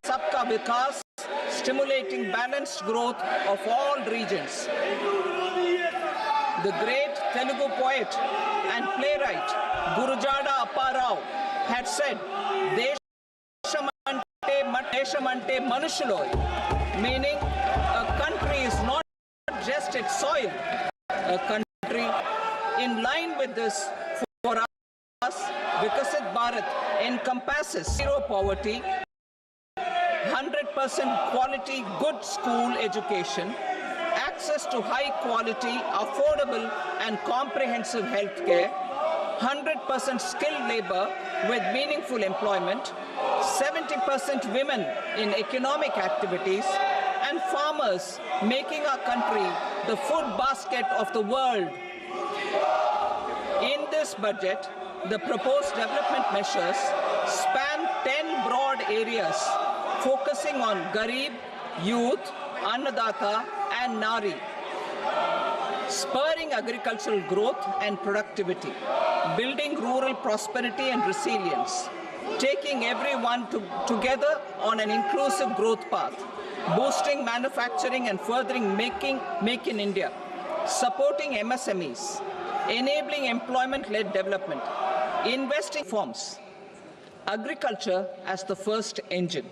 Sabka Vikas, stimulating balanced growth of all regions. The great Telugu poet and playwright Gurujada Apparao had said, Deshamante Manushulo, meaning a country is not just its soil. A country, in line with this, for us, Vikasit Bharat encompasses zero poverty, 100% quality good school education, access to high quality, affordable and comprehensive health care, 100% skilled labor with meaningful employment, 70% women in economic activities, and farmers making our country the food basket of the world. In this budget, the proposed development measures span 10 broad areas focusing on Garib, youth, Annadata and Nari, spurring agricultural growth and productivity, building rural prosperity and resilience, taking everyone together on an inclusive growth path, boosting manufacturing and furthering Make in India, supporting MSMEs, enabling employment-led development, investing reforms, agriculture as the first engine.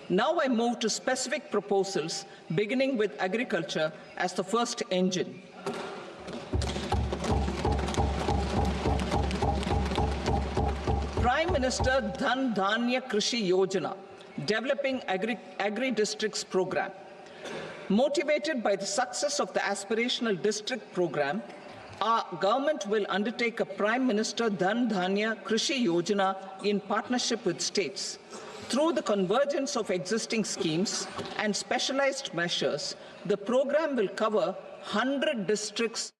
Now I move to specific proposals, beginning with agriculture as the first engine. Prime Minister Dhan Dhanya Krishi Yojana, developing agri-districts program. Motivated by the success of the aspirational district program, our government will undertake a Prime Minister Dhan Dhanya Krishi Yojana in partnership with states. Through the convergence of existing schemes and specialized measures, the program will cover 100 districts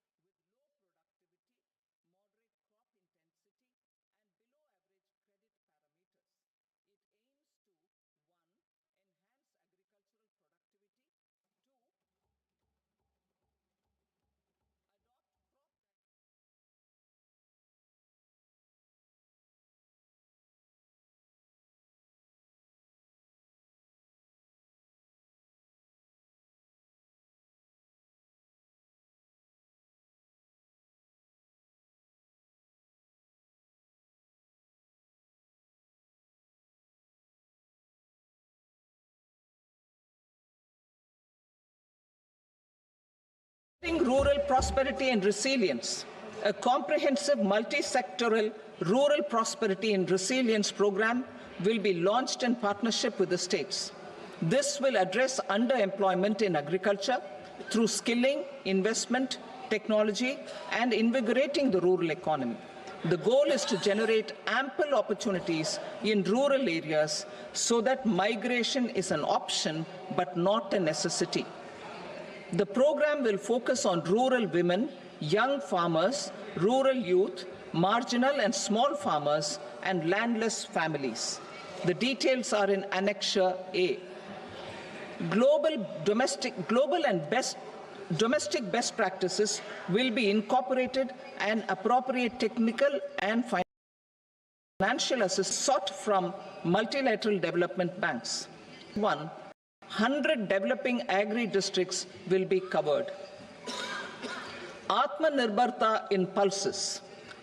rural prosperity and resilience. A comprehensive multi-sectoral rural prosperity and resilience program will be launched in partnership with the states. This will address underemployment in agriculture through skilling, investment, technology, and invigorating the rural economy. The goal is to generate ample opportunities in rural areas so that migration is an option but not a necessity. The program will focus on rural women, young farmers, rural youth, marginal and small farmers, and landless families. The details are in Annexure A. Domestic best practices will be incorporated and appropriate technical and financial assistance sought from multilateral development banks. 100 developing agri-districts will be covered. Atmanirbharta in pulses.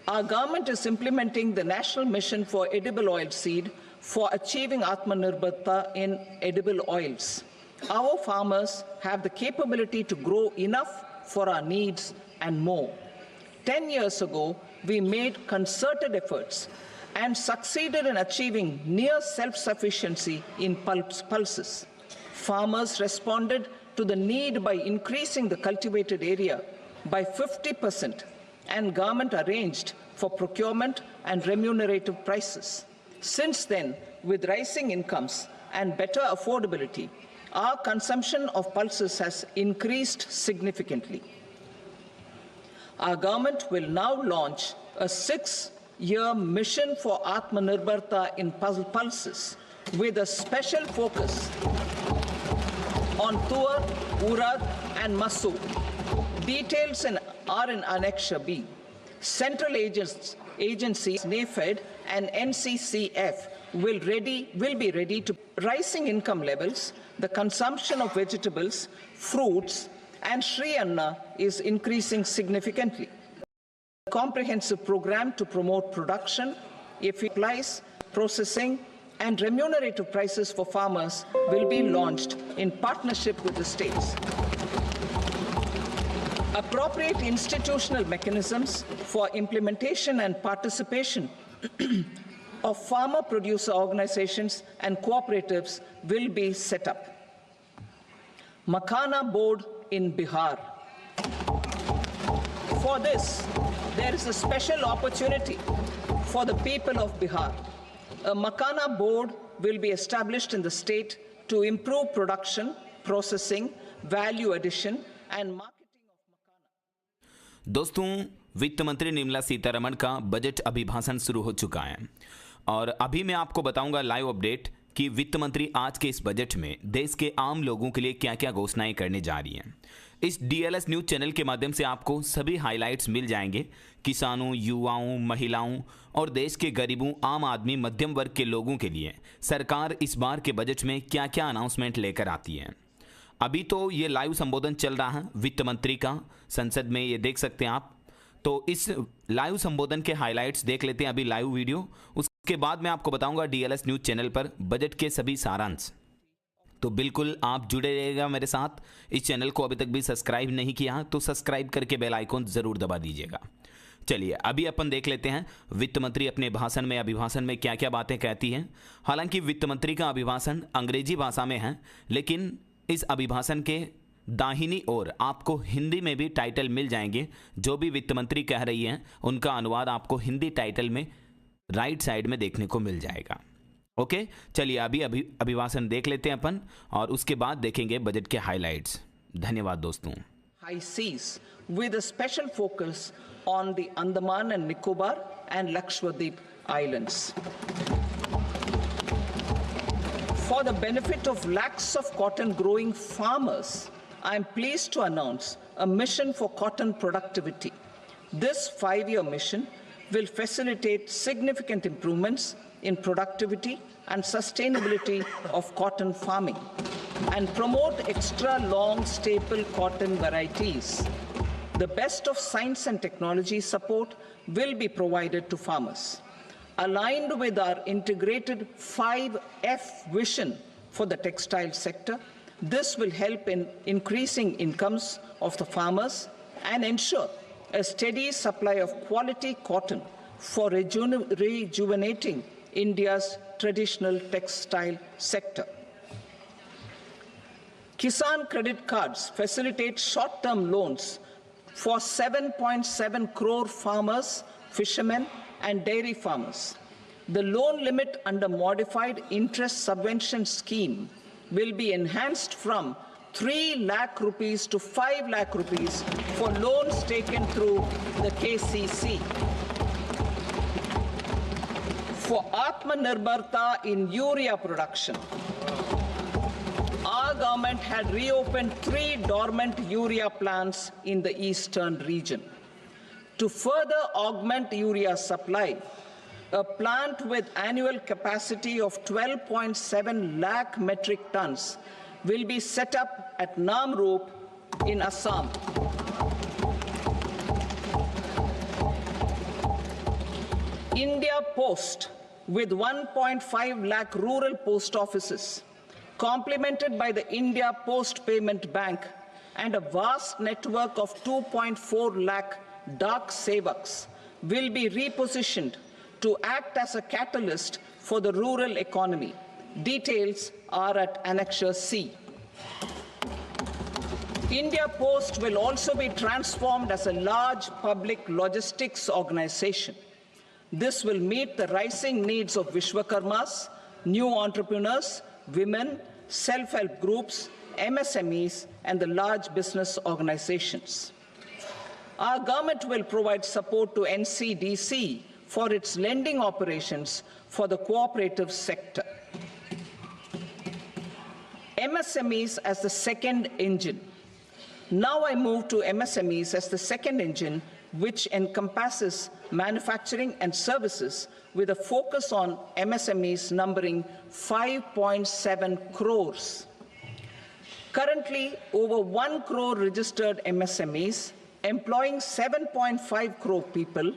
Our government is implementing the National Mission for Edible Oilseed for achieving Atmanirbharta in edible oils. Our farmers have the capability to grow enough for our needs and more. 10 years ago, we made concerted efforts and succeeded in achieving near self-sufficiency in pulses. Farmers responded to the need by increasing the cultivated area by 50%, and government arranged for procurement and remunerative prices. Since then, with rising incomes and better affordability, our consumption of pulses has increased significantly. Our government will now launch a 6-year mission for Atmanirbharta in pulses with a special focus on Tuar, Urad and Masoor. Details are in Annexure B. Central agencies, NAFED and NCCF will be ready to rising income levels, the consumption of vegetables, fruits, and Shri Anna is increasing significantly. A comprehensive program to promote production, supplies, processing, and remunerative prices for farmers will be launched in partnership with the states. Appropriate institutional mechanisms for implementation and participation of farmer producer organizations and cooperatives will be set up. Makhana board in Bihar. For this, there is a special opportunity for the people of Bihar. A Makhana board will be established in the state to improve production, processing, value addition and marketing of makhana. दोस्तों, वित्त मंत्री निर्मला सीतारमण का budget अभिभाषण शुरू हो चुका है और अभी मैं आपको बताऊंगा लाइव अपडेट कि वित्त मंत्री आज के इस बजट में देश के आम लोगों के लिए क्या क्या घोषणाएं करने जा रही हैं। इस डीएलएस न्यूज़ चैनल के माध्यम से आपको सभी हाइलाइट्स मिल जाएंगे। किसानों, युवाओं, महिलाओं और देश के गरीबों, आम आदमी, मध्यम वर्ग के लोगों के लिए सरकार इस बार के बजट में क्या क्या अनाउंसमेंट लेकर आती है। अभी तो ये लाइव संबोधन चल रहा है वित्त मंत्री का संसद में, ये देख सकते हैं आप। तो इस लाइव संबोधन के हाइलाइट्स देख लेते हैं अभी लाइव वीडियो, उसके बाद मैं आपको बताऊंगा डीएलएस न्यूज़ चैनल पर बजट के सभी सारांश। तो बिल्कुल आप जुड़े रहिएगा मेरे साथ। इस चैनल को अभी तक भी सब्सक्राइब नहीं किया तो सब्सक्राइब करके बेल आइकॉन ज़रूर दबा दीजिएगा। चलिए अभी अपन देख लेते हैं वित्त मंत्री अपने अभिभाषण में क्या क्या बातें कहती हैं। हालांकि वित्त मंत्री का अभिभाषण अंग्रेजी भाषा में है, लेकिन इस अभिभाषण के दाहिनी ओर आपको हिंदी में भी टाइटल मिल जाएंगे। जो भी वित्त मंत्री कह रही हैं उनका अनुवाद आपको हिंदी टाइटल में राइट साइड में देखने को मिल जाएगा। ओके, चलिए अभी अभिभाषण देख लेते हैं अपन और उसके बाद देखेंगे बजट के हाइलाइट्स। धन्यवाद दोस्तों। High seas with a special focus on the Andaman and Nicobar and Lakshadweep islands. For the benefit of lakhs of cotton growing farmers, I am pleased to announce a mission for cotton productivity. This 5-year mission will facilitate significant improvements in productivity and sustainability of cotton farming and promote extra long staple cotton varieties. The best of science and technology support will be provided to farmers. Aligned with our integrated 5F vision for the textile sector, this will help in increasing incomes of the farmers and ensure a steady supply of quality cotton for rejuvenating India's traditional textile sector. Kisan credit cards facilitate short-term loans for 7.7 crore farmers, fishermen, and dairy farmers. The loan limit under modified interest subvention scheme will be enhanced from 3 lakh rupees to 5 lakh rupees for loans taken through the KCC. For Atmanirbharta in urea production, our government had reopened 3 dormant urea plants in the eastern region. To further augment urea supply, a plant with annual capacity of 12.7 lakh metric tons will be set up at Namrup in Assam. India Post, with 1.5 lakh rural post offices, complemented by the India Post Payment Bank and a vast network of 2.4 lakh Dak Sevaks, will be repositioned to act as a catalyst for the rural economy. Details are at Annexure C. India Post will also be transformed as a large public logistics organization. This will meet the rising needs of Vishwakarmas, new entrepreneurs, women, self-help groups, MSMEs, and the large business organizations. Our government will provide support to NCDC for its lending operations for the cooperative sector. MSMEs as the second engine. Now I move to MSMEs as the second engine which encompasses manufacturing and services with a focus on MSMEs numbering 5.7 crores. Currently, over 1 crore registered MSMEs, employing 7.5 crore people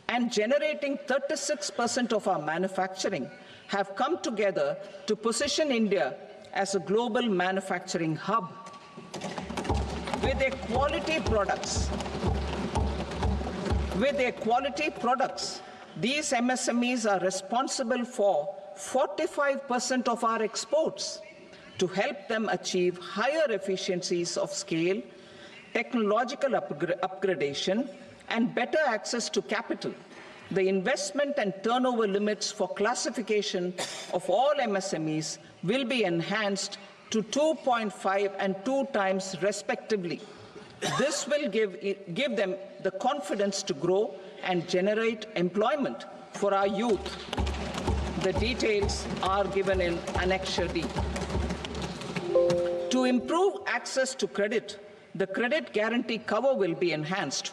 and generating 36% of our manufacturing, have come together to position India as a global manufacturing hub. With their quality products, these MSMEs are responsible for 45% of our exports. To help them achieve higher efficiencies of scale, technological upgradation, and better access to capital, the investment and turnover limits for classification of all MSMEs will be enhanced to 2.5 and 2 times respectively. This will give them the confidence to grow and generate employment for our youth. The details are given in Annexure D. To improve access to credit, the credit guarantee cover will be enhanced.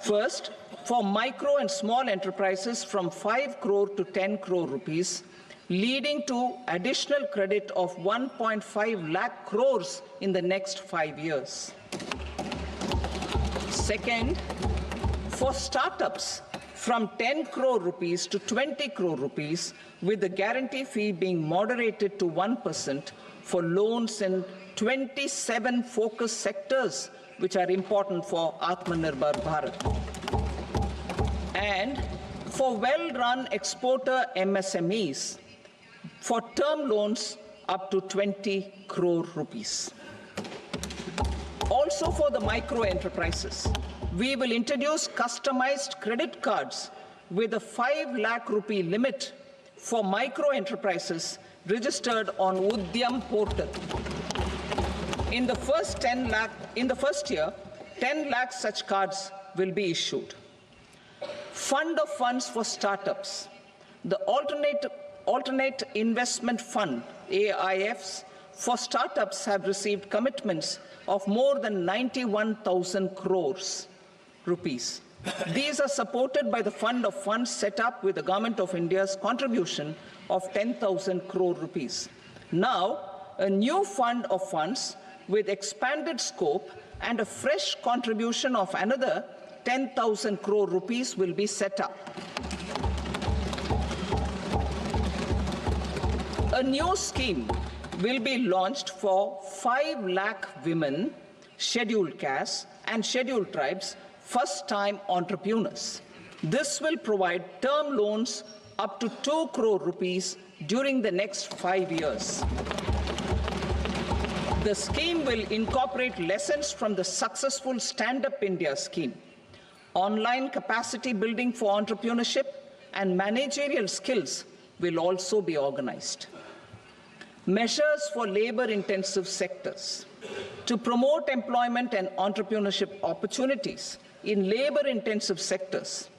First, for micro and small enterprises from 5 crore to 10 crore rupees, leading to additional credit of 1.5 lakh crores in the next 5 years. Second, for startups from 10 crore rupees to 20 crore rupees, with the guarantee fee being moderated to 1% for loans in 27 focus sectors which are important for Atmanirbhar Bharat. And for well-run exporter MSMEs, for term loans up to 20 crore rupees. Also for the micro enterprises, we will introduce customized credit cards with a 5 lakh rupee limit for micro enterprises registered on Udyam portal. In the first year, 10 lakh such cards will be issued. Fund of funds for startups. The Alternate Investment Fund, AIFs, for startups have received commitments of more than 91,000 crores rupees. These are supported by the fund of funds set up with the Government of India's contribution of 10,000 crore rupees. Now, a new fund of funds with expanded scope and a fresh contribution of another 10,000 crore rupees will be set up. A new scheme will be launched for 5 lakh women, scheduled castes and scheduled tribes, first-time entrepreneurs. This will provide term loans up to 2 crore rupees during the next 5 years. The scheme will incorporate lessons from the successful Stand Up India scheme. Online capacity building for entrepreneurship and managerial skills will also be organized. Measures for labor-intensive sectors. To promote employment and entrepreneurship opportunities in labor-intensive sectors,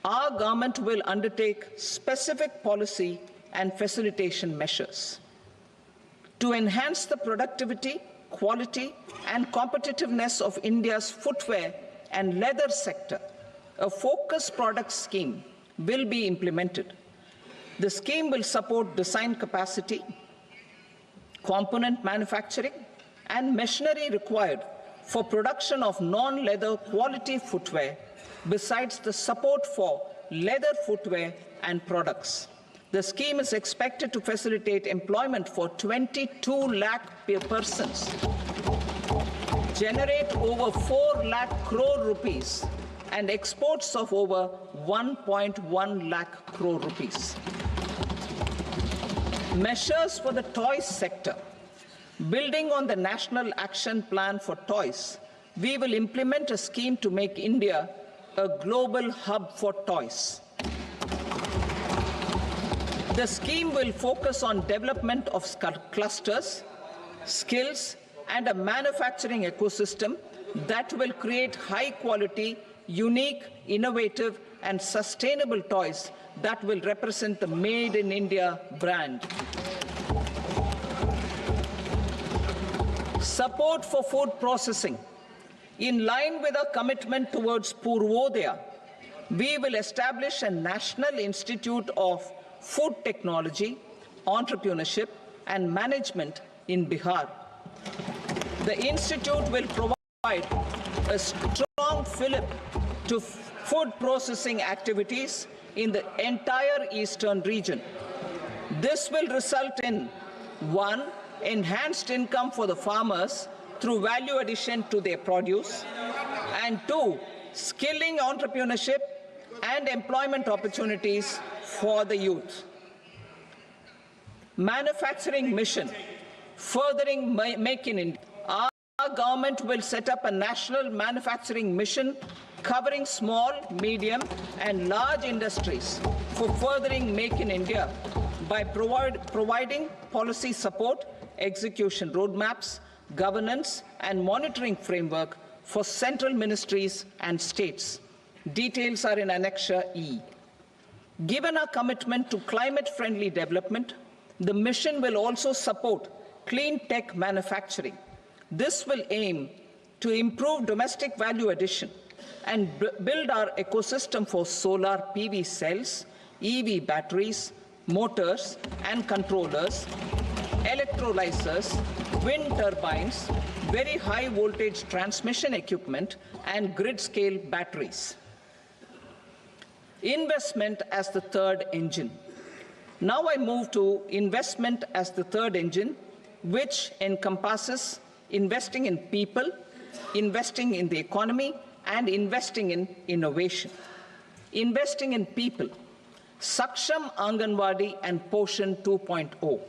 our government will undertake specific policy and facilitation measures. To enhance the productivity, quality, and competitiveness of India's footwear and leather sector, a focused product scheme will be implemented. The scheme will support design capacity, component manufacturing, and machinery required for production of non-leather quality footwear, besides the support for leather footwear and products. The scheme is expected to facilitate employment for 22 lakh persons, generate over 4 lakh crore rupees, and exports of over 1.1 lakh crore rupees. Measures for the toys sector. Building on the National Action Plan for Toys, we will implement a scheme to make India a global hub for toys. The scheme will focus on development of clusters, skills, and a manufacturing ecosystem that will create high-quality, unique, innovative, and sustainable toys that will represent the Made in India brand. Support for food processing. In line with our commitment towards Purvodaya, we will establish a National Institute of Food Technology, Entrepreneurship and Management in Bihar. The institute will provide a strong fillip to food processing activities in the entire eastern region. This will result in 1. Enhanced income for the farmers through value addition to their produce, and 2. Skilling entrepreneurship and employment opportunities for the youth. Manufacturing mission, furthering Make in India. Our government will set up a national manufacturing mission covering small, medium and large industries for furthering Make in India by providing policy support, execution roadmaps, governance and monitoring framework for central ministries and states. Details are in Annexure E. Given our commitment to climate-friendly development, the mission will also support clean tech manufacturing. This will aim to improve domestic value addition and build our ecosystem for solar PV cells, EV batteries, motors and controllers, electrolyzers, wind turbines, very high voltage transmission equipment and grid-scale batteries. Investment as the third engine. Now I move to investment as the third engine, which encompasses investing in people, investing in the economy, and investing in innovation. Investing in people. Saksham Anganwadi and Poshan 2.0.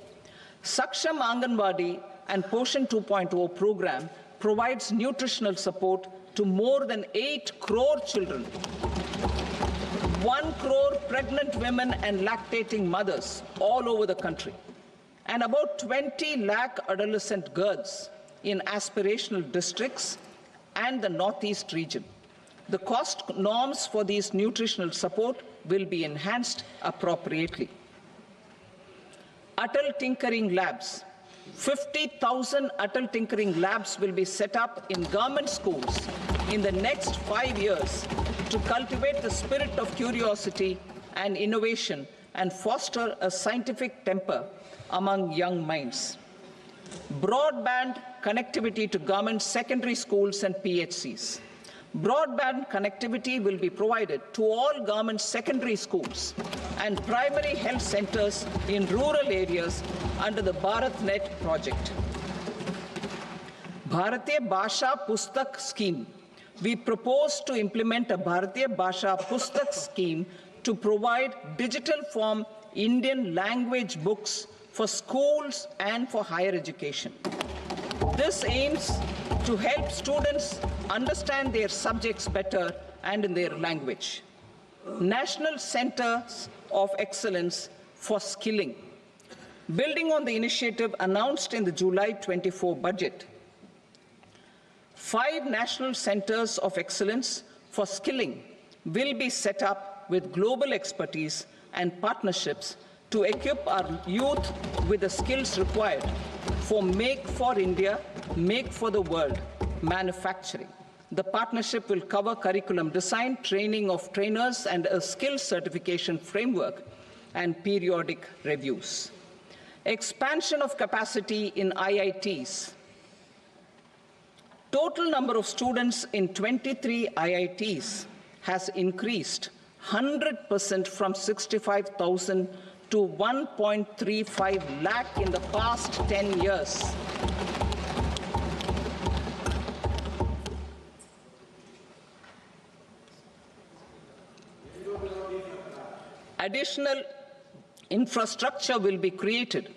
Saksham Anganwadi and Poshan 2.0 program provides nutritional support to more than 8 crore children, 1 crore pregnant women and lactating mothers all over the country, and about 20 lakh adolescent girls in aspirational districts and the Northeast region. The cost norms for these nutritional support will be enhanced appropriately. Atal Tinkering Labs. 50,000 Atal Tinkering Labs will be set up in government schools in the next 5 years to cultivate the spirit of curiosity and innovation and foster a scientific temper among young minds. Broadband connectivity to government secondary schools and PHCs. Broadband connectivity will be provided to all government secondary schools and primary health centers in rural areas under the BharatNet project. Bharatiya Bhasha Pustak Scheme. We propose to implement a Bharatiya Bhasha Pustak scheme to provide digital form Indian language books for schools and for higher education. This aims to help students understand their subjects better and in their language. National Centers of Excellence for Skilling. Building on the initiative announced in the July 24 budget, 5 national centers of excellence for skilling will be set up with global expertise and partnerships to equip our youth with the skills required for Make for India, Make for the World manufacturing. The partnership will cover curriculum design, training of trainers, and a skills certification framework and periodic reviews. Expansion of capacity in IITs. Total number of students in 23 IITs has increased 100% from 65,000 to 1.35 lakh in the past 10 years. Additional infrastructure will be created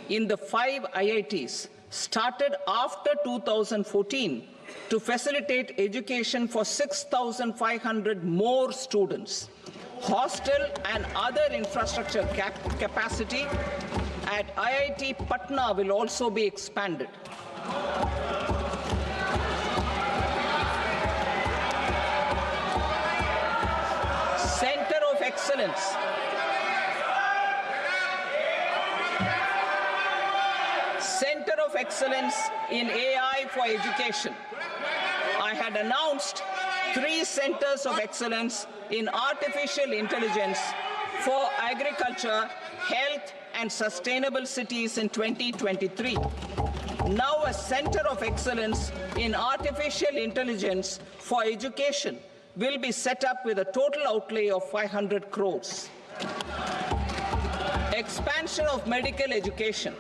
in the 5 IITs started after 2014 to facilitate education for 6,500 more students. Hostel and other infrastructure capacity at IIT Patna will also be expanded. Center of Excellence. Center of Excellence in AI for Education. I had announced 3 centers of excellence in artificial intelligence for agriculture, health, and sustainable cities in 2023. Now a center of excellence in artificial intelligence for education will be set up with a total outlay of 500 crores. Expansion of medical education.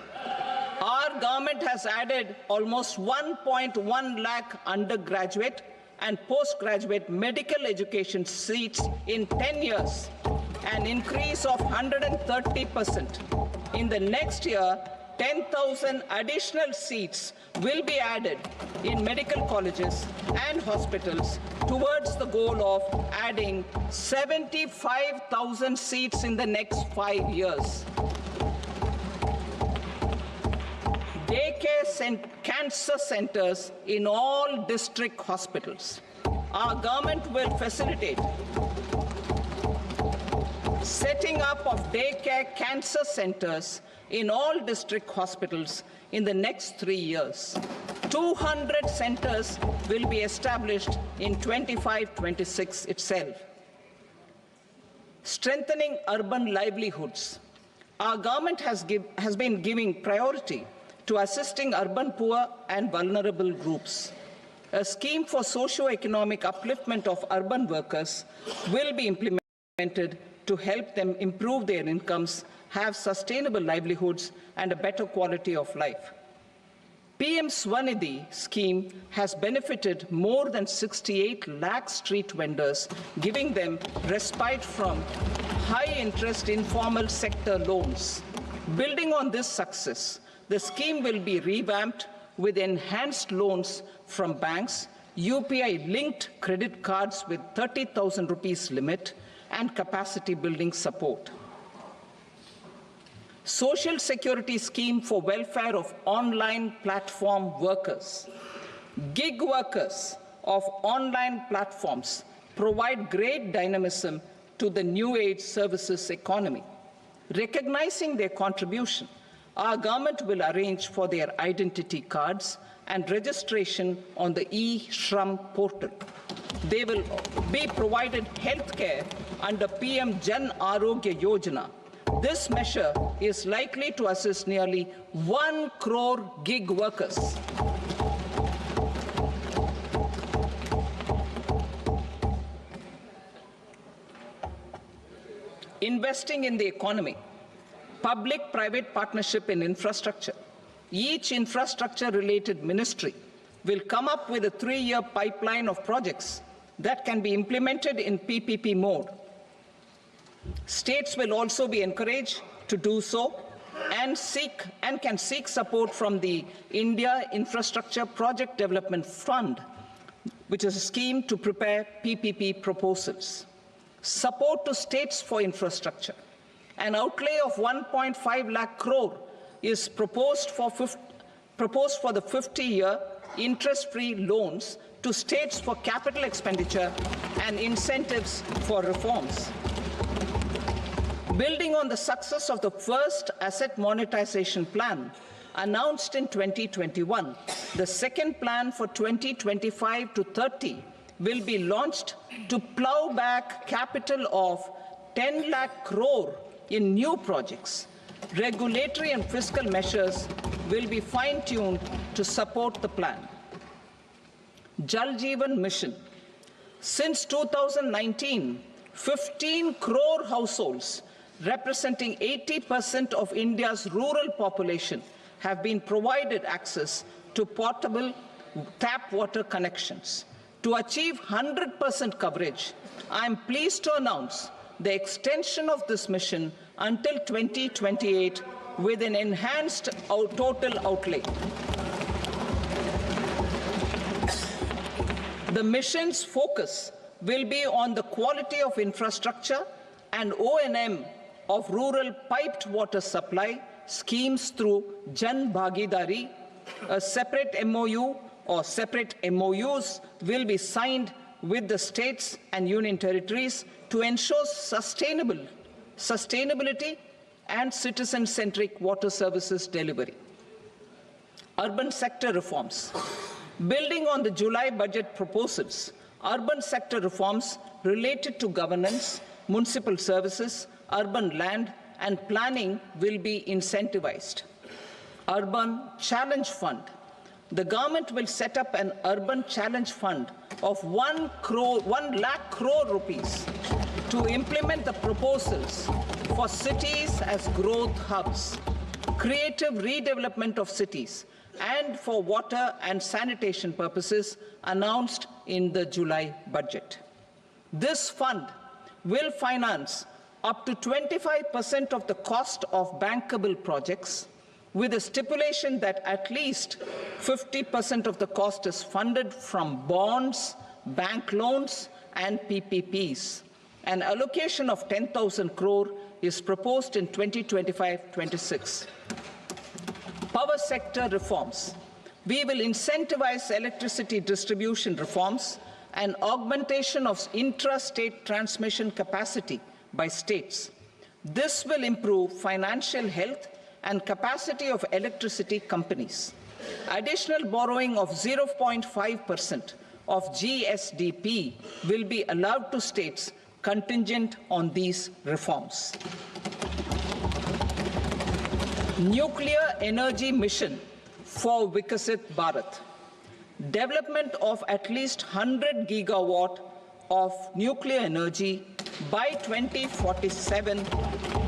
Our government has added almost 1.1 lakh undergraduate and postgraduate medical education seats in 10 years, an increase of 130%. In the next year, 10,000 additional seats will be added in medical colleges and hospitals towards the goal of adding 75,000 seats in the next 5 years. Daycare cancer centers in all district hospitals. Our government will facilitate setting up of daycare cancer centers in all district hospitals in the next 3 years. 200 centers will be established in 25-26 itself. Strengthening urban livelihoods. Our government has been giving priority to assisting urban poor and vulnerable groups. A scheme for socio-economic upliftment of urban workers will be implemented to help them improve their incomes, have sustainable livelihoods, and a better quality of life. PM Swanidhi scheme has benefited more than 68 lakh street vendors, giving them respite from high-interest informal sector loans. Building on this success, the scheme will be revamped with enhanced loans from banks, UPI-linked credit cards with 30,000 rupees limit, and capacity building support. Social Security Scheme for welfare of online platform workers. Gig workers of online platforms provide great dynamism to the new age services economy. Recognizing their contribution, our government will arrange for their identity cards and registration on the e-Shram portal. They will be provided health care under PM Jan Arogya Yojana. This measure is likely to assist nearly 1 crore gig workers. Investing in the economy. Public-private partnership in infrastructure. Each infrastructure-related ministry will come up with a 3-year pipeline of projects that can be implemented in PPP mode. States will also be encouraged to do so and can seek support from the India Infrastructure Project Development Fund, which is a scheme to prepare PPP proposals. Support to states for infrastructure. An outlay of 1.5 lakh crore is proposed for the 50-year interest-free loans to states for capital expenditure and incentives for reforms. Building on the success of the first asset monetization plan announced in 2021, the second plan for 2025 to 30 will be launched to plow back capital of 10 lakh crore in new projects. Regulatory and fiscal measures will be fine-tuned to support the plan. Jal Jeevan Mission. Since 2019, 15 crore households representing 80% of India's rural population have been provided access to portable tap water connections. To achieve 100% coverage, I am pleased to announce the extension of this mission until 2028 with an enhanced total outlay. The mission's focus will be on the quality of infrastructure and O&M of rural piped water supply schemes through Jan Bhagidari. A separate MOU or separate MOUs will be signed with the states and union territories to ensure sustainability and citizen-centric water services delivery. Urban sector reforms. Building on the July budget proposals, urban sector reforms related to governance, municipal services, urban land, and planning will be incentivized. Urban Challenge Fund. The government will set up an Urban Challenge Fund of 1 lakh crore rupees to implement the proposals for cities as growth hubs, creative redevelopment of cities, and for water and sanitation purposes announced in the July budget. This fund will finance up to 25% of the cost of bankable projects, with a stipulation that at least 50% of the cost is funded from bonds, bank loans, and PPPs. An allocation of 10,000 crore is proposed in 2025-26. Power sector reforms. We will incentivize electricity distribution reforms and augmentation of intra-state transmission capacity by states. This will improve financial health and capacity of electricity companies. Additional borrowing of 0.5% of GSDP will be allowed to states contingent on these reforms. Nuclear energy mission for Vikasit Bharat. Development of at least 100 gigawatt of nuclear energy by 2047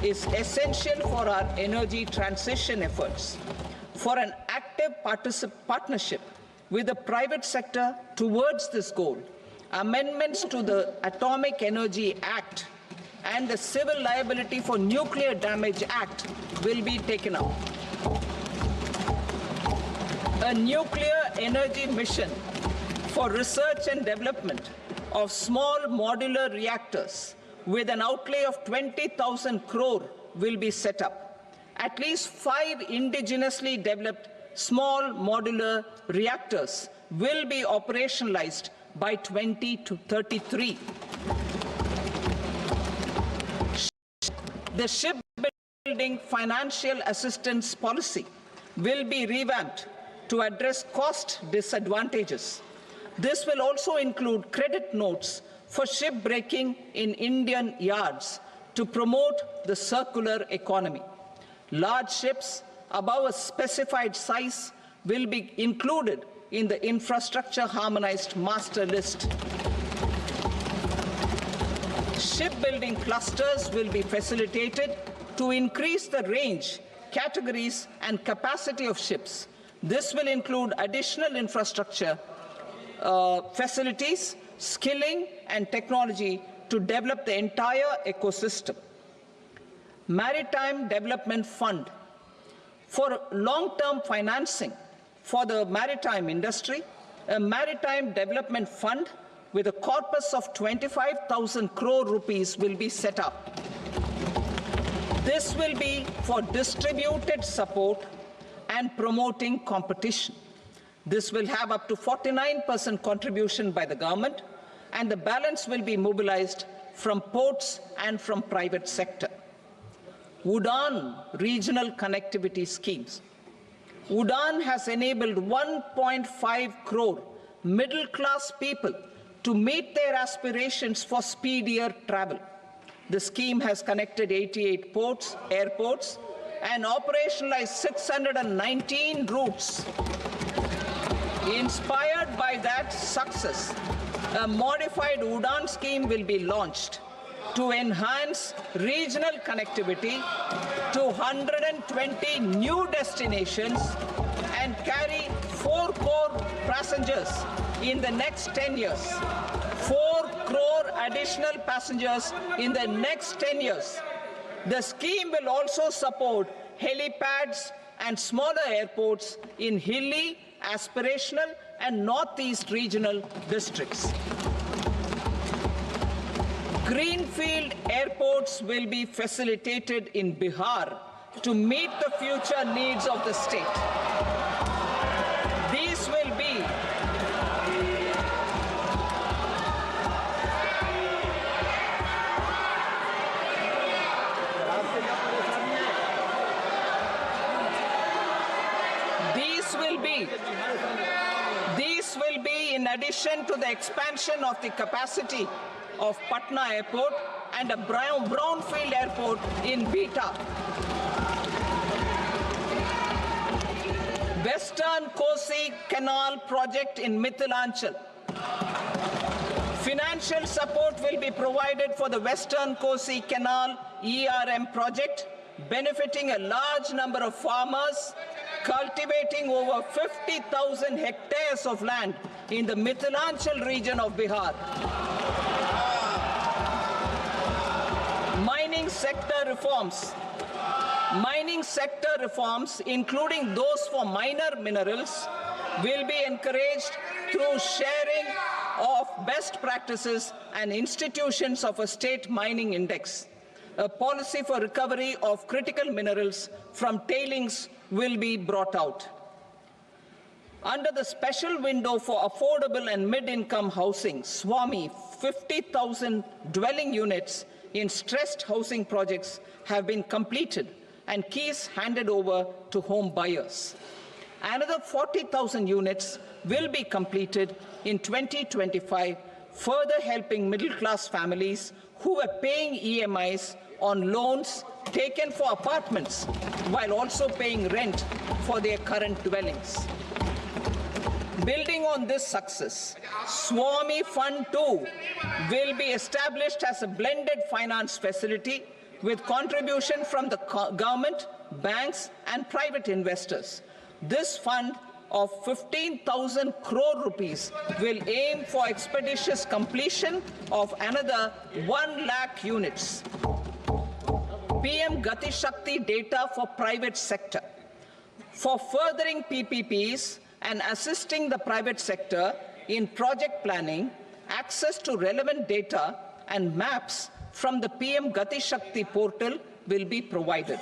is essential for our energy transition efforts. For an active partnership with the private sector towards this goal, amendments to the Atomic Energy Act and the Civil Liability for Nuclear Damage Act will be taken up. A nuclear energy mission for research and development of small modular reactors with an outlay of 20,000 crore will be set up. At least 5 indigenously developed small modular reactors will be operationalized by 2033. The shipbuilding financial assistance policy will be revamped to address cost disadvantages. This will also include credit notes for shipbreaking in Indian yards to promote the circular economy. Large ships above a specified size will be included in the infrastructure harmonized master list. Shipbuilding clusters will be facilitated to increase the range, categories, and capacity of ships. This will include additional infrastructure, facilities, skilling, and technology to develop the entire ecosystem. Maritime Development Fund. For long-term financing for the maritime industry, a Maritime Development Fund with a corpus of 25,000 crore rupees will be set up. This will be for distributed support and promoting competition. This will have up to 49% contribution by the government, and the balance will be mobilized from ports and from private sector. UDAN regional connectivity schemes. UDAN has enabled 1.5 crore middle-class people to meet their aspirations for speedier travel. The scheme has connected 88 airports, and operationalized 619 routes. Inspired by that success, a modified UDAN scheme will be launched to enhance regional connectivity to 120 new destinations and carry 4 crore passengers in the next 10 years. 4 crore additional passengers in the next 10 years. The scheme will also support helipads and smaller airports in hilly, aspirational, and northeast regional districts. Greenfield airports will be facilitated in Bihar to meet the future needs of the state. These will be This will be in addition to the expansion of the capacity of Patna Airport and a brownfield airport in Beta. Western Kosi Canal project in Mithilanchal. Financial support will be provided for the Western Kosi Canal ERM project, benefiting a large number of farmers cultivating over 50,000 hectares of land in the Mithilanchal region of Bihar. Mining sector reforms. Mining sector reforms, including those for minor minerals, will be encouraged through sharing of best practices and institutions of a state mining index. A policy for recovery of critical minerals from tailings will be brought out. Under the special window for affordable and mid-income housing, SWAMI, 50,000 dwelling units in stressed housing projects have been completed and keys handed over to home buyers. Another 40,000 units will be completed in 2025, further helping middle-class families who are paying EMIs on loans taken for apartments while also paying rent for their current dwellings. Building on this success, SWAMI Fund 2 will be established as a blended finance facility with contribution from the government, banks, and private investors. This fund of 15,000 crore rupees will aim for expeditious completion of another 1 lakh units. PM Gati Shakti data for private sector. For furthering PPPs and assisting the private sector in project planning, access to relevant data and maps from the PM Gati Shakti portal will be provided.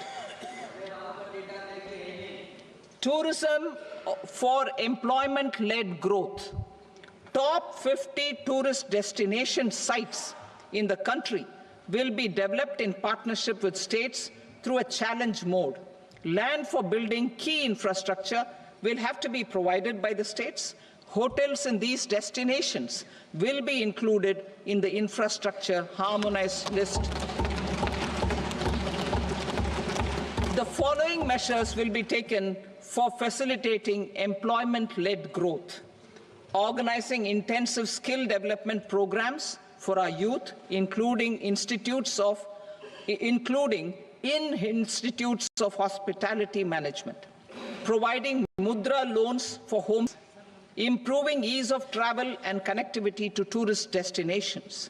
Tourism for employment-led growth. Top 50 tourist destination sites in the country will be developed in partnership with states through a challenge mode. Land for building key infrastructure will have to be provided by the states. Hotels in these destinations will be included in the infrastructure harmonized list. The following measures will be taken for facilitating employment-led growth. Organizing intensive skill development programs for our youth, including in institutes of hospitality management. Providing mudra loans for homes. Improving ease of travel and connectivity to tourist destinations.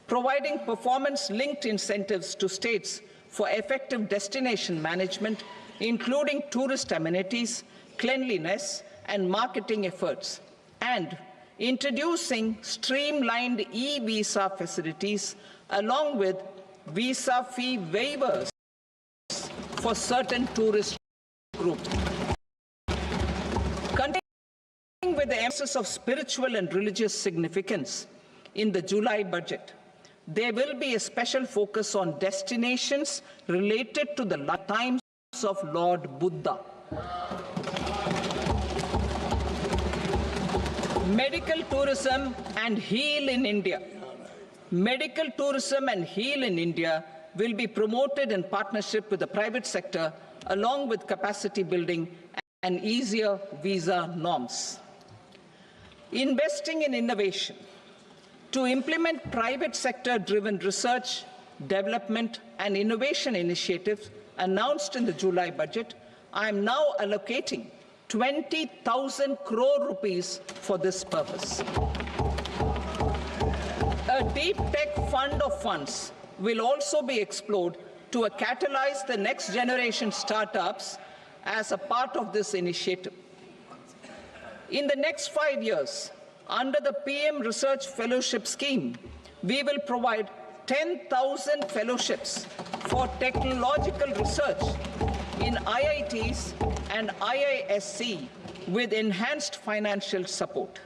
Providing performance-linked incentives to states for effective destination management, including tourist amenities, cleanliness, and marketing efforts. And introducing streamlined e-visa facilities along with visa fee waivers for certain tourist groups. Continuing with the emphasis of spiritual and religious significance in the July budget, there will be a special focus on destinations related to the lifetimes of Lord Buddha. Medical tourism and heal in India. Medical tourism and heal in India will be promoted in partnership with the private sector, along with capacity building and easier visa norms. Investing in innovation. To implement private sector-driven research, development, and innovation initiatives announced in the July budget, I am now allocating 20,000 crore rupees for this purpose. A deep tech fund of funds will also be explored to catalyze the next generation startups as a part of this initiative. In the next 5 years, under the PM Research Fellowship Scheme, we will provide 10,000 fellowships for technological research in IITs and IISc with enhanced financial support.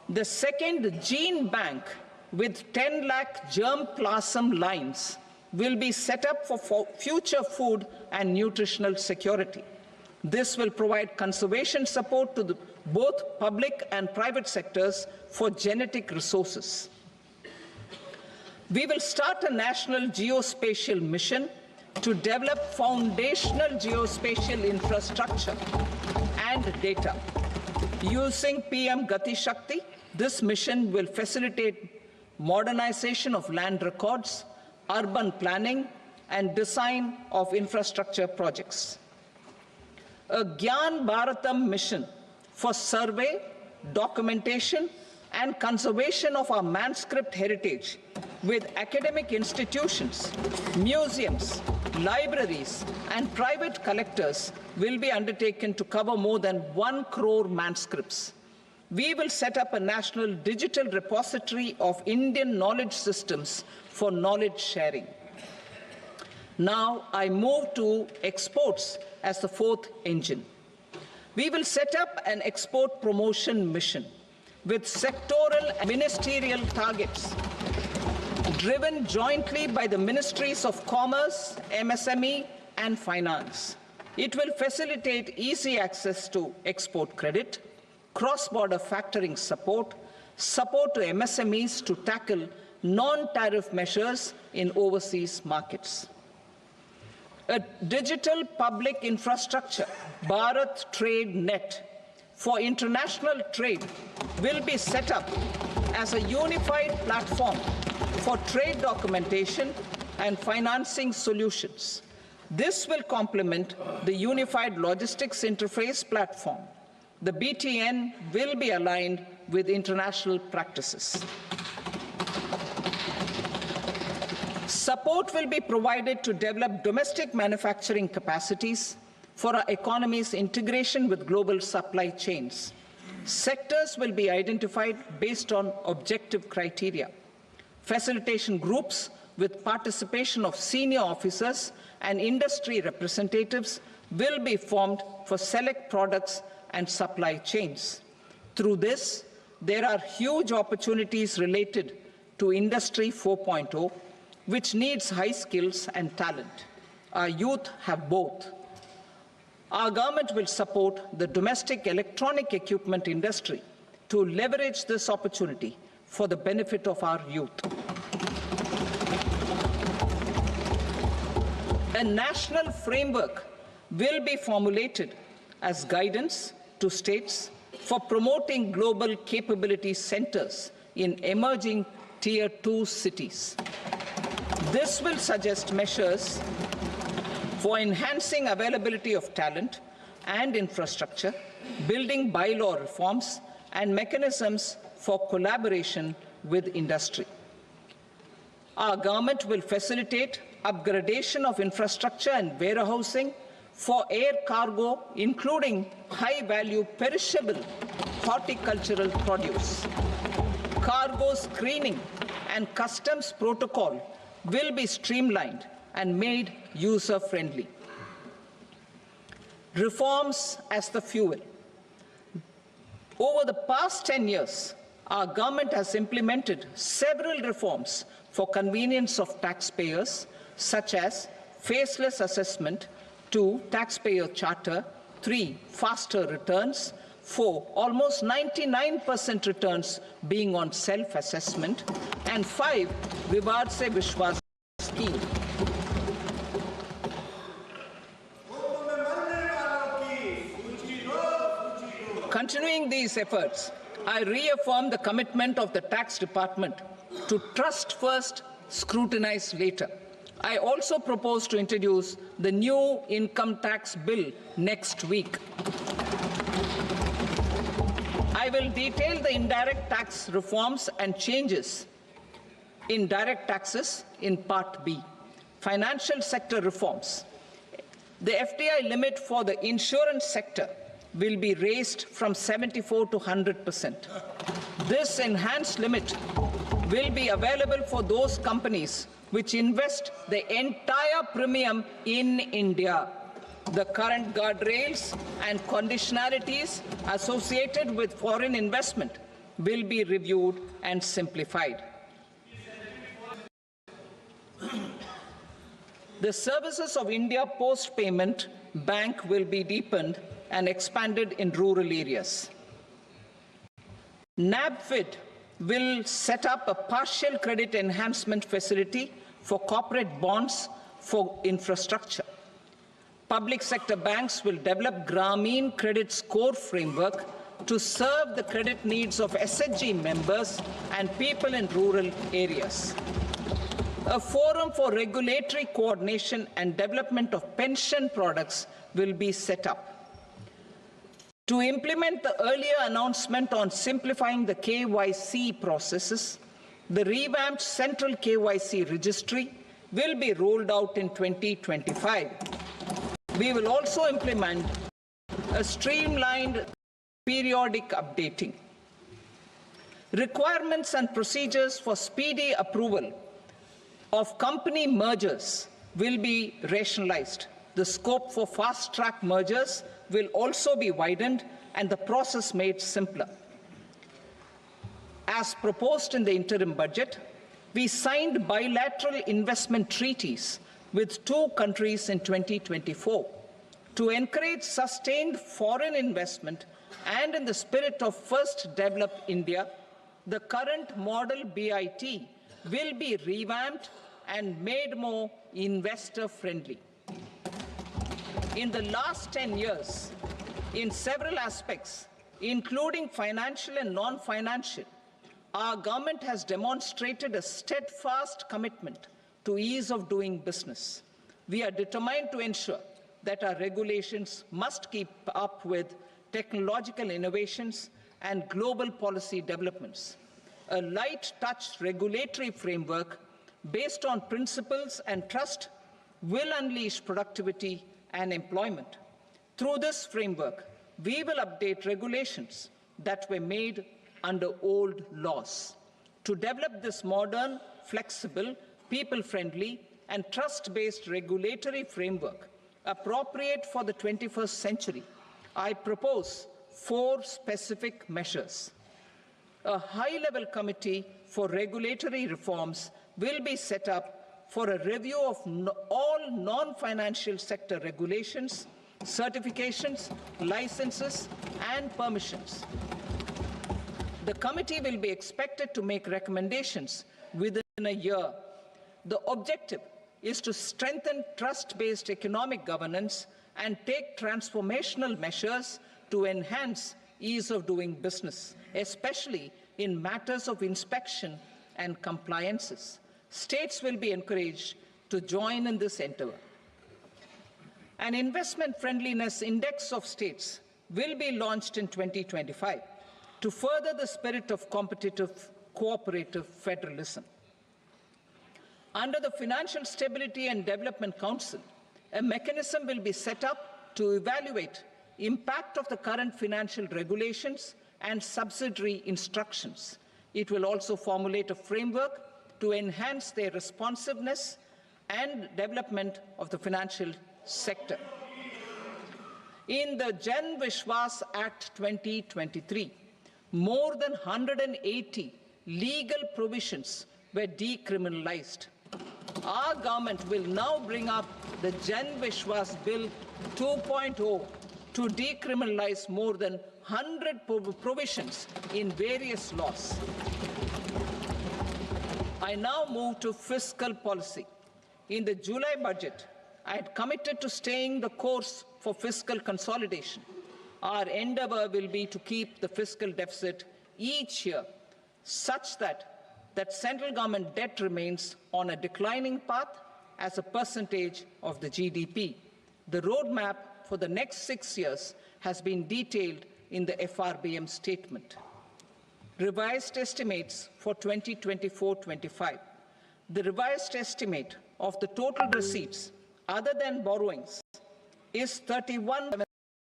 The second gene bank with 10 lakh germplasm lines will be set up for future food and nutritional security. This will provide conservation support to both public and private sectors, for genetic resources. We will start a national geospatial mission to develop foundational geospatial infrastructure and data. Using PM Gati Shakti, this mission will facilitate modernization of land records, urban planning, and design of infrastructure projects. A Gyan Bharatam mission for survey, documentation, and conservation of our manuscript heritage with academic institutions, museums, libraries, and private collectors will be undertaken to cover more than 1 crore manuscripts. We will set up a national digital repository of Indian knowledge systems for knowledge sharing. Now I move to exports as the fourth engine. We will set up an export promotion mission with sectoral and ministerial targets driven jointly by the Ministries of Commerce, MSME, and Finance. It will facilitate easy access to export credit, cross-border factoring support, support to MSMEs to tackle non-tariff measures in overseas markets. A digital public infrastructure, Bharat Trade Net, for international trade will be set up as a unified platform for trade documentation and financing solutions. This will complement the Unified Logistics Interface platform. The BTN will be aligned with international practices. Support will be provided to develop domestic manufacturing capacities for our economy's integration with global supply chains. Sectors will be identified based on objective criteria. Facilitation groups with participation of senior officers and industry representatives will be formed for select products and supply chains. Through this, there are huge opportunities related to Industry 4.0, which needs high skills and talent. Our youth have both. Our government will support the domestic electronic equipment industry to leverage this opportunity for the benefit of our youth. A national framework will be formulated as guidance to states for promoting global capability centers in emerging Tier 2 cities. This will suggest measures for enhancing availability of talent and infrastructure, building bylaw reforms, and mechanisms for collaboration with industry. Our government will facilitate upgradation of infrastructure and warehousing for air cargo, including high-value perishable horticultural produce. Cargo screening and customs protocol will be streamlined and made user-friendly. Reforms as the fuel. Over the past 10 years, our government has implemented several reforms for convenience of taxpayers, such as faceless assessment, 2, taxpayer charter, 3, faster returns, 4, almost 99% returns being on self-assessment, and 5, Vivad Se Vishwas scheme. Continuing these efforts, I reaffirm the commitment of the tax department to trust first, scrutinize later. I also propose to introduce the new income tax bill next week. I will detail the indirect tax reforms and changes in direct taxes in Part B. Financial sector reforms. The FDI limit for the insurance sector will be raised from 74 to 100%. This enhanced limit will be available for those companies which invest the entire premium in India. The current guardrails and conditionalities associated with foreign investment will be reviewed and simplified. The services of India Post Payment Bank will be deepened and expanded in rural areas. NABFID will set up a partial credit enhancement facility for corporate bonds for infrastructure. Public sector banks will develop Grameen Credit Score Framework to serve the credit needs of SHG members and people in rural areas. A forum for regulatory coordination and development of pension products will be set up. To implement the earlier announcement on simplifying the KYC processes, the revamped Central KYC Registry will be rolled out in 2025. We will also implement a streamlined periodic updating. Requirements and procedures for speedy approval of company mergers will be rationalized. The scope for fast-track mergers will also be widened and the process made simpler. As proposed in the interim budget, we signed bilateral investment treaties with 2 countries in 2024 to encourage sustained foreign investment, and in the spirit of First Develop India, the current model BIT will be revamped and made more investor-friendly. In the last 10 years, in several aspects, including financial and non-financial, our government has demonstrated a steadfast commitment to ease of doing business. We are determined to ensure that our regulations must keep up with technological innovations and global policy developments. A light-touch regulatory framework based on principles and trust will unleash productivity and employment. Through this framework, we will update regulations that were made under old laws. To develop this modern, flexible, people-friendly, and trust-based regulatory framework appropriate for the 21st century, I propose 4 specific measures. A high-level committee for regulatory reforms will be set up for a review of all non-financial sector regulations, certifications, licenses, and permissions. The committee will be expected to make recommendations within a year. The objective is to strengthen trust-based economic governance and take transformational measures to enhance ease of doing business, especially in matters of inspection and compliances. States will be encouraged to join in this endeavor. An investment friendliness index of states will be launched in 2025 to further the spirit of competitive, cooperative federalism. Under the Financial Stability and Development Council, a mechanism will be set up to evaluate impact of the current financial regulations and subsidiary instructions. It will also formulate a framework to enhance their responsiveness and development of the financial sector. In the Jan Vishwas Act 2023, more than 180 legal provisions were decriminalized. Our government will now bring up the Jan Vishwas Bill 2.0 to decriminalize more than 100 provisions in various laws. I now move to fiscal policy. In the July budget, I had committed to staying the course for fiscal consolidation. Our endeavor will be to keep the fiscal deficit each year such that central government debt remains on a declining path as a percentage of the GDP. The roadmap for the next 6 years has been detailed in the FRBM statement. Revised estimates for 2024-25. The revised estimate of the total receipts other than borrowings is 31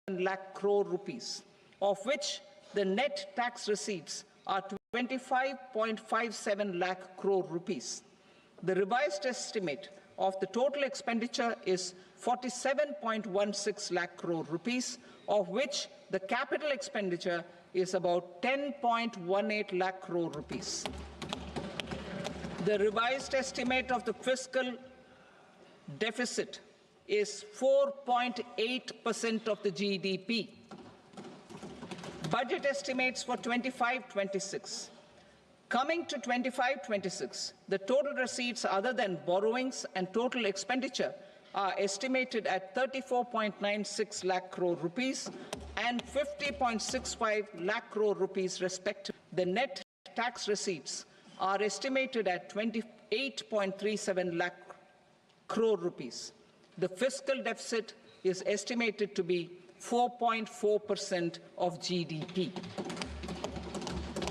lakh crore rupees, of which the net tax receipts are 25.57 lakh crore rupees. The revised estimate of the total expenditure is 47.16 lakh crore rupees, of which the capital expenditure is about 10.18 lakh crore rupees. The revised estimate of the fiscal deficit is 4.8% of the GDP. Budget estimates for 25-26. Coming to 25-26, the total receipts other than borrowings and total expenditure are estimated at 34.96 lakh crore rupees and 50.65 lakh crore rupees respectively. The net tax receipts are estimated at 28.37 lakh crore rupees. The fiscal deficit is estimated to be 4.4% of GDP.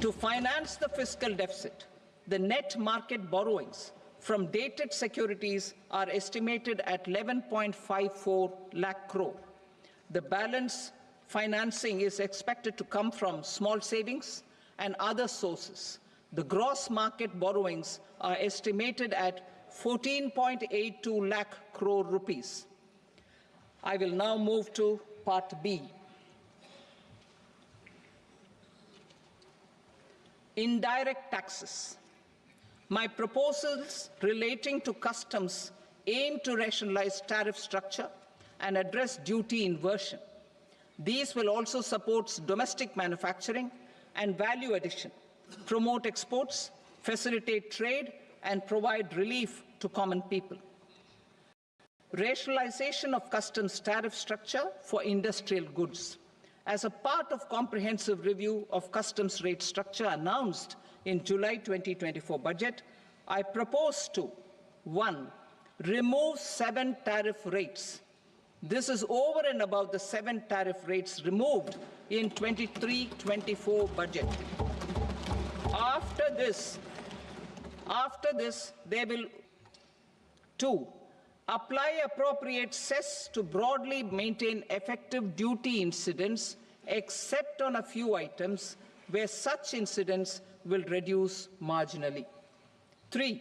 To finance the fiscal deficit, the net market borrowings from dated securities are estimated at 11.54 lakh crore. The balance financing is expected to come from small savings and other sources. The gross market borrowings are estimated at 14.82 lakh crore rupees. I will now move to Part B. Indirect taxes. My proposals relating to customs aim to rationalize tariff structure and address duty inversion. These will also support domestic manufacturing and value addition, promote exports, facilitate trade, and provide relief to common people. Rationalization of customs tariff structure for industrial goods. As a part of comprehensive review of customs rate structure announced in July 2024 budget, I propose to 1. Remove 7 tariff rates. This is over and above the 7 tariff rates removed in 23-24 budget. After this, they will 2. Apply appropriate cess to broadly maintain effective duty incidence, except on a few items where such incidence will reduce marginally. 3.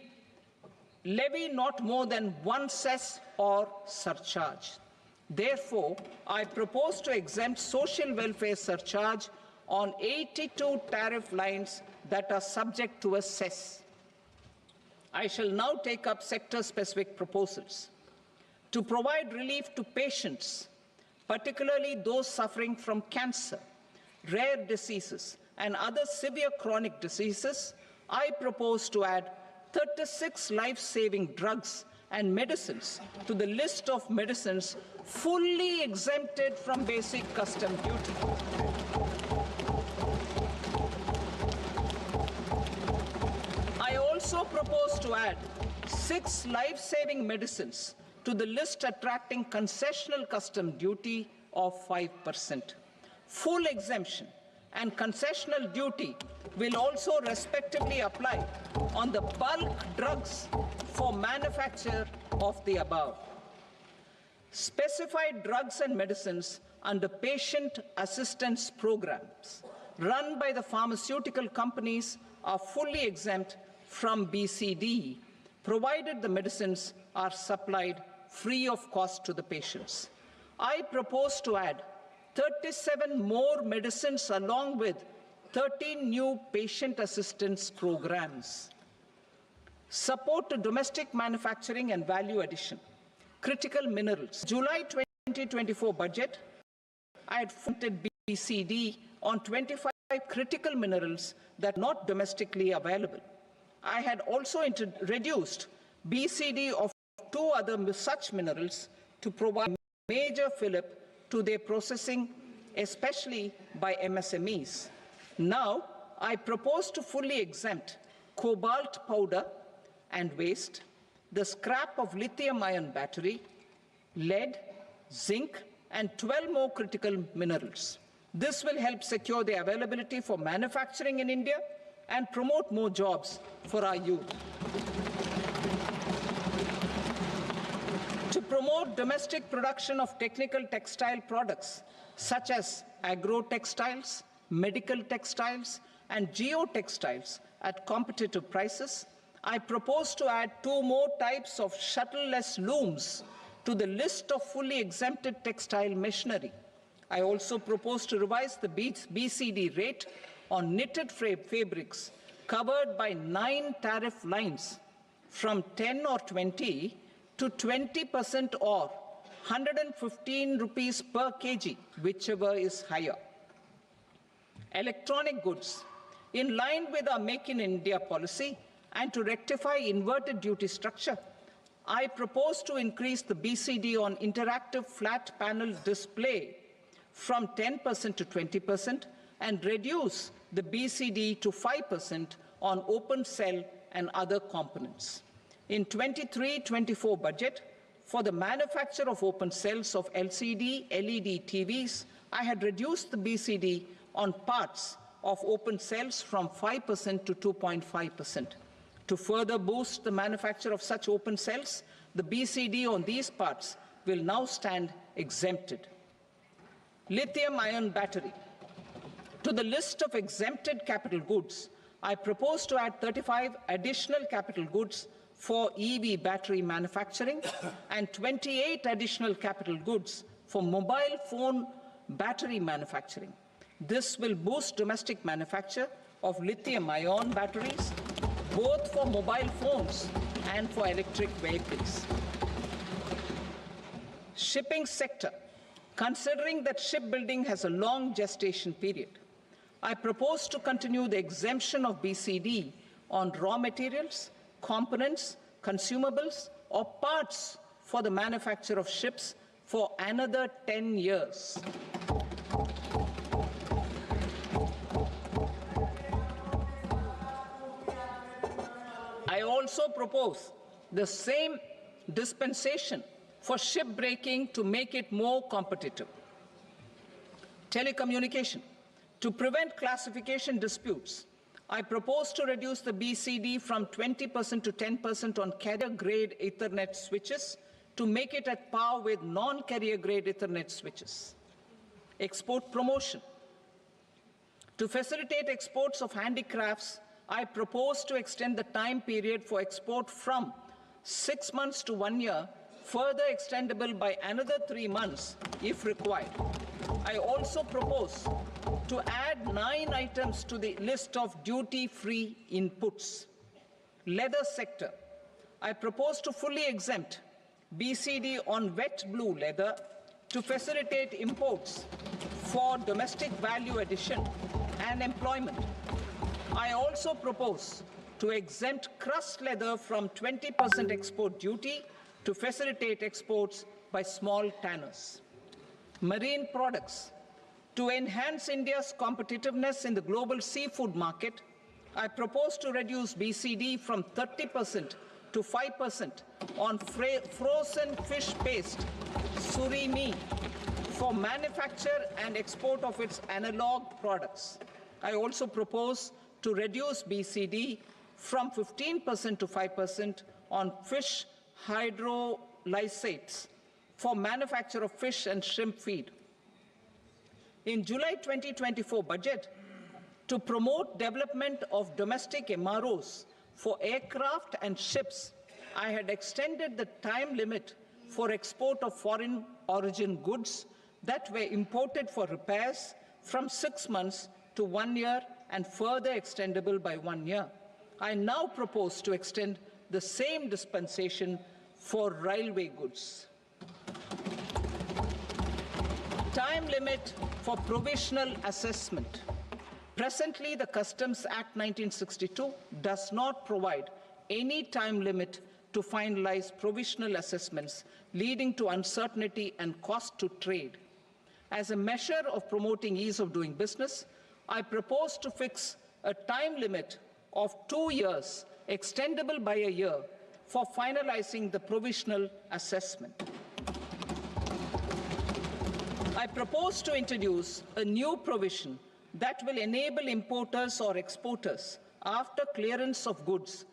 Levy not more than 1 cess or surcharge. Therefore, I propose to exempt social welfare surcharge on 82 tariff lines that are subject to a cess. I shall now take up sector-specific proposals. To provide relief to patients, particularly those suffering from cancer, rare diseases, and other severe chronic diseases, I propose to add 36 life-saving drugs and medicines to the list of medicines fully exempted from basic custom duty. I also propose to add 6 life-saving medicines to the list attracting concessional custom duty of 5%. Full exemption and concessional duty will also respectively apply on the bulk drugs for manufacture of the above. Specified drugs and medicines under patient assistance programs run by the pharmaceutical companies are fully exempt from BCD, provided the medicines are supplied free of cost to the patients. I propose to add 37 more medicines along with 13 new patient assistance programs. Support to domestic manufacturing and value addition. Critical minerals. July 2024 budget, I had funded BCD on 25 critical minerals that are not domestically available. I had also reduced BCD of 2 other such minerals to provide major fillip to their processing, especially by MSMEs. Now, I propose to fully exempt cobalt powder and waste, the scrap of lithium-ion battery, lead, zinc, and 12 more critical minerals. This will help secure their availability for manufacturing in India and promote more jobs for our youth. To promote domestic production of technical textile products such as agro-textiles, medical textiles, and geotextiles at competitive prices, I propose to add 2 more types of shuttle-less looms to the list of fully exempted textile machinery. I also propose to revise the BCD rate on knitted fabrics covered by 9 tariff lines from 10 or 20 to 20% or 115 rupees per kg, whichever is higher. electronic goods. In line with our Make in India policy and to rectify inverted duty structure, I propose to increase the BCD on interactive flat panel display from 10% to 20% and reduce the BCD to 5% on open cell and other components. In 23-24 budget, for the manufacture of open cells of LCD, LED TVs, I had reduced the BCD on parts of open cells from 5% to 2.5%. To further boost the manufacture of such open cells, the BCD on these parts will now stand exempted. Lithium-ion battery. To the list of exempted capital goods, I propose to add 35 additional capital goods for EV battery manufacturing and 28 additional capital goods for mobile phone battery manufacturing. This will boost domestic manufacture of lithium-ion batteries, both for mobile phones and for electric vehicles. Shipping sector. Considering that shipbuilding has a long gestation period, I propose to continue the exemption of BCD on raw materials, components, consumables, or parts for the manufacture of ships for another 10 years. I also propose the same dispensation for shipbreaking to make it more competitive. Telecommunication. To prevent classification disputes, I propose to reduce the BCD from 20% to 10% on carrier-grade Ethernet switches to make it at par with non-carrier-grade Ethernet switches. Export promotion. To facilitate exports of handicrafts, I propose to extend the time period for export from 6 months to 1 year, further extendable by another 3 months if required. I also propose to add 9 items to the list of duty-free inputs. Leather sector. I propose to fully exempt BCD on wet blue leather to facilitate imports for domestic value addition and employment. I also propose to exempt crust leather from 20% export duty to facilitate exports by small tanners. Marine products. To enhance India's competitiveness in the global seafood market, I propose to reduce BCD from 30% to 5% on frozen fish paste, surimi, for manufacture and export of its analog products. I also propose to reduce BCD from 15% to 5% on fish hydrolysates for manufacture of fish and shrimp feed. In July 2024 budget, to promote development of domestic MROs for aircraft and ships, I had extended the time limit for export of foreign origin goods that were imported for repairs from 6 months to 1 year and further extendable by 1 year. I now propose to extend the same dispensation for railway goods. Time limit for provisional assessment. Presently, the Customs Act 1962 does not provide any time limit to finalize provisional assessments, leading to uncertainty and cost to trade. As a measure of promoting ease of doing business, I propose to fix a time limit of 2 years, extendable by a year, for finalizing the provisional assessment. I propose to introduce a new provision that will enable importers or exporters, after clearance of goods,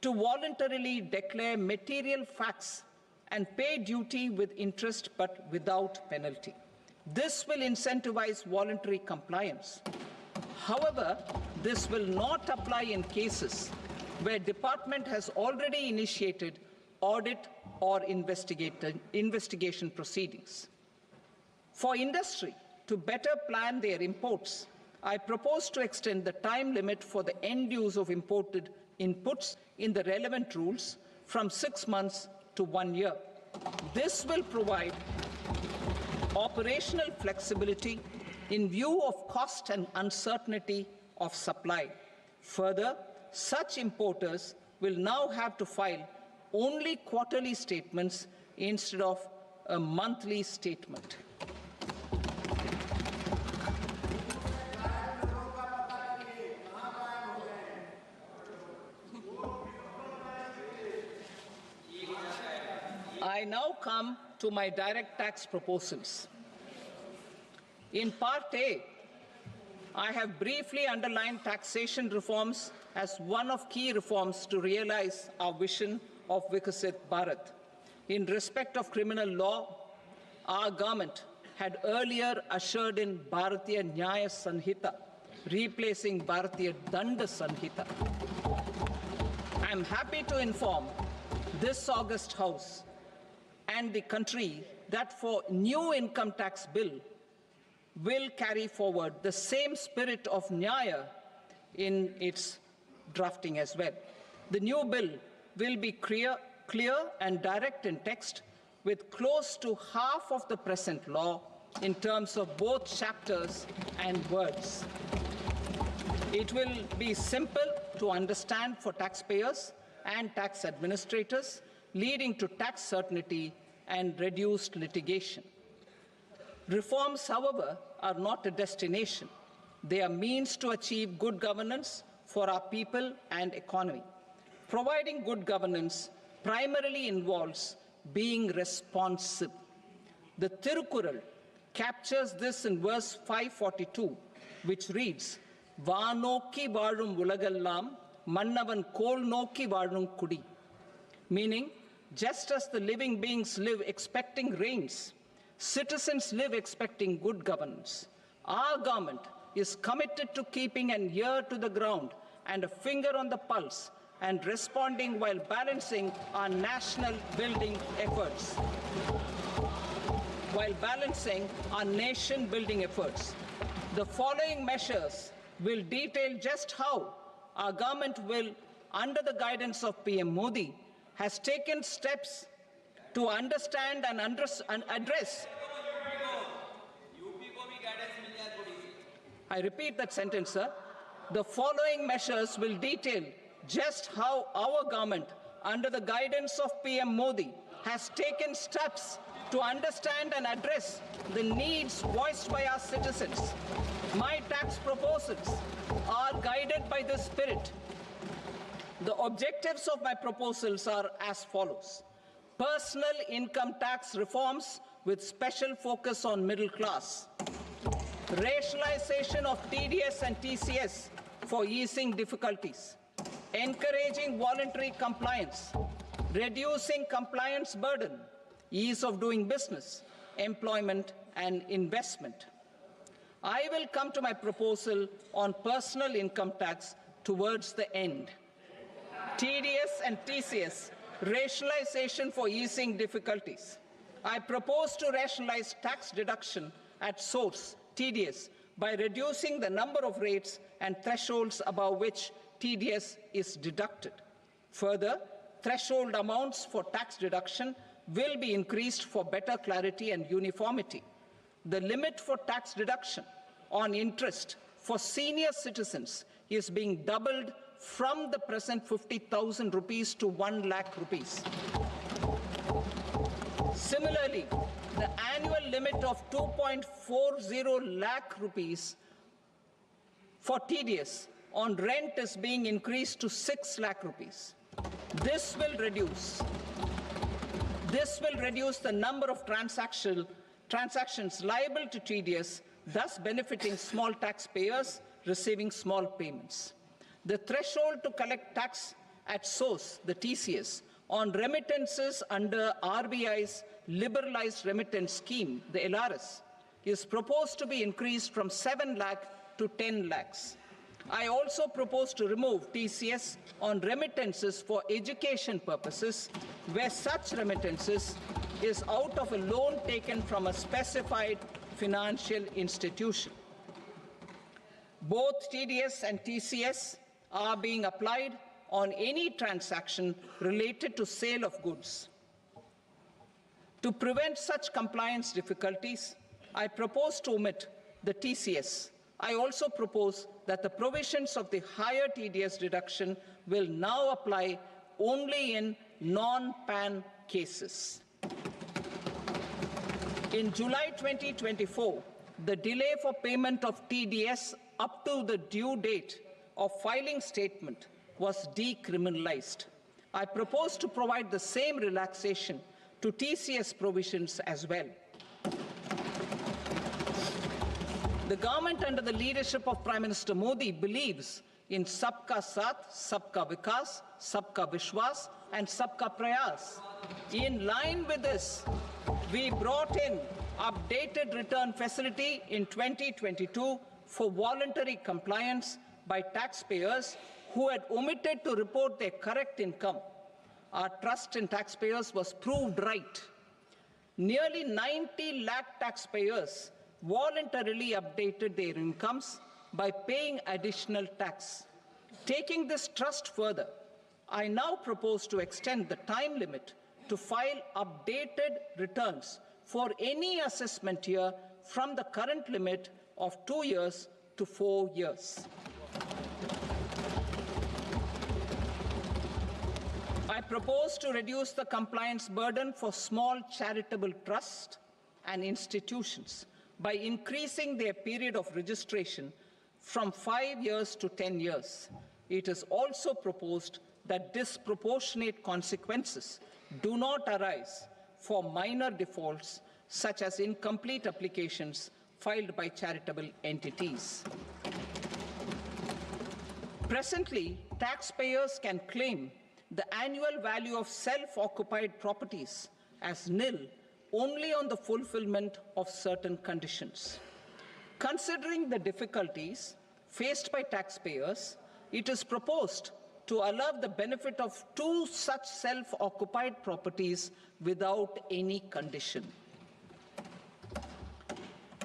to voluntarily declare material facts and pay duty with interest but without penalty. This will incentivize voluntary compliance. However, this will not apply in cases where department has already initiated audit or investigation proceedings. For industry to better plan their imports, I propose to extend the time limit for the end use of imported inputs in the relevant rules from 6 months to 1 year. This will provide operational flexibility in view of cost and uncertainty of supply. Further, such importers will now have to file only quarterly statements instead of a monthly statement. I now come to my direct tax proposals. In Part A, I have briefly underlined taxation reforms as one of key reforms to realize our vision of Vikasit Bharat. In respect of criminal law, our government had earlier ushered in Bharatiya Nyaya Sanhita, replacing Bharatiya Danda Sanhita. I am happy to inform this august House and the country that for new income tax bill will carry forward the same spirit of Nyaya in its drafting as well. The new bill will be clear and direct in text, with close to half of the present law in terms of both chapters and words. It will be simple to understand for taxpayers and tax administrators, leading to tax certainty and reduced litigation. Reforms, however, are not a destination. They are means to achieve good governance for our people and economy. Providing good governance primarily involves being responsive. The Tirukural captures this in verse 542, which reads, "Vaanokki vaazhum ulagallam, mannavan kol nokki vaazhum kudi," meaning, just as the living beings live expecting rains, citizens live expecting good governance. Our government is committed to keeping an ear to the ground and a finger on the pulse and responding while balancing our national building efforts. The following measures will detail just how our government will, under the guidance of PM Modi, has taken steps to understand and address. I repeat that sentence, sir. The following measures will detail just how our government, under the guidance of PM Modi, has taken steps to understand and address the needs voiced by our citizens. My tax proposals are guided by this spirit. The objectives of my proposals are as follows. Personal income tax reforms with special focus on middle class. Rationalization of TDS and TCS for easing difficulties. Encouraging voluntary compliance. Reducing compliance burden. Ease of doing business, employment and investment. I will come to my proposal on personal income tax towards the end. TDS and TCS, rationalization for easing difficulties. I propose to rationalize tax deduction at source, TDS, by reducing the number of rates and thresholds above which TDS is deducted. Further, threshold amounts for tax deduction will be increased for better clarity and uniformity. The limit for tax deduction on interest for senior citizens is being doubled from the present 50,000 rupees to 1 lakh rupees. Similarly, the annual limit of 2.40 lakh rupees for TDS on rent is being increased to 6 lakh rupees. This will reduce the number of transactions liable to TDS, thus benefiting small taxpayers receiving small payments. The threshold to collect tax at source, the TCS, on remittances under RBI's liberalized remittance scheme, the LRS, is proposed to be increased from 7 lakh to 10 lakhs. I also propose to remove TCS on remittances for education purposes, where such remittances is out of a loan taken from a specified financial institution. Both TDS and TCS are being applied on any transaction related to sale of goods. To prevent such compliance difficulties, I propose to omit the TCS. I also propose that the provisions of the higher TDS deduction will now apply only in non-PAN cases. In July 2024, the delay for payment of TDS up to the due date of filing statement was decriminalized. I propose to provide the same relaxation to TCS provisions as well. The government under the leadership of Prime Minister Modi believes in Sabka Saath, Sabka Vikas, Sabka Vishwas and Sabka Prayas. In line with this, we brought in updated return facility in 2022 for voluntary compliance by taxpayers who had omitted to report their correct income. Our trust in taxpayers was proved right. Nearly 90 lakh taxpayers voluntarily updated their incomes by paying additional tax. Taking this trust further, I now propose to extend the time limit to file updated returns for any assessment year from the current limit of 2 years to 4 years. I propose to reduce the compliance burden for small charitable trusts and institutions by increasing their period of registration from 5 years to 10 years. It is also proposed that disproportionate consequences do not arise for minor defaults, such as incomplete applications filed by charitable entities. Presently, taxpayers can claim the annual value of self-occupied properties as nil only on the fulfillment of certain conditions. Considering the difficulties faced by taxpayers, it is proposed to allow the benefit of 2 such self-occupied properties without any condition.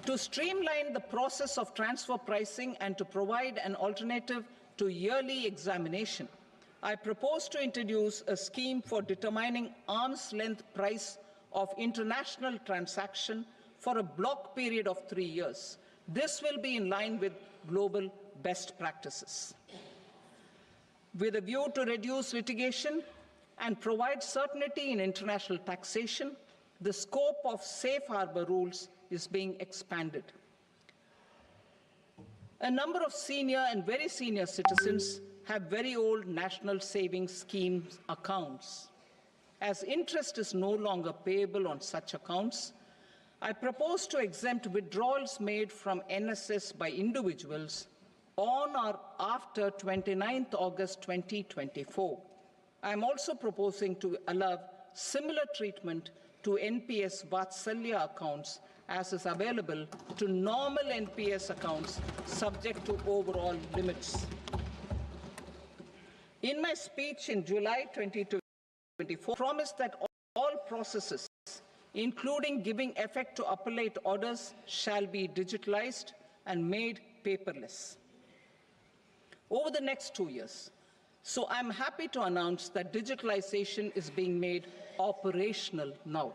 To streamline the process of transfer pricing and to provide an alternative to yearly examination, I propose to introduce a scheme for determining arm's length price of international transaction for a block period of 3 years. This will be in line with global best practices. With a view to reduce litigation and provide certainty in international taxation, the scope of safe harbor rules is being expanded. A number of senior and very senior citizens have very old national savings schemes accounts. As interest is no longer payable on such accounts, I propose to exempt withdrawals made from NSS by individuals on or after 29th August 2024. I am also proposing to allow similar treatment to NPS Vatsalya accounts as is available to normal NPS accounts subject to overall limits. In my speech in July 2024, I promised that all processes, including giving effect to appellate orders, shall be digitalized and made paperless over the next 2 years. So I'm happy to announce that digitalization is being made operational now.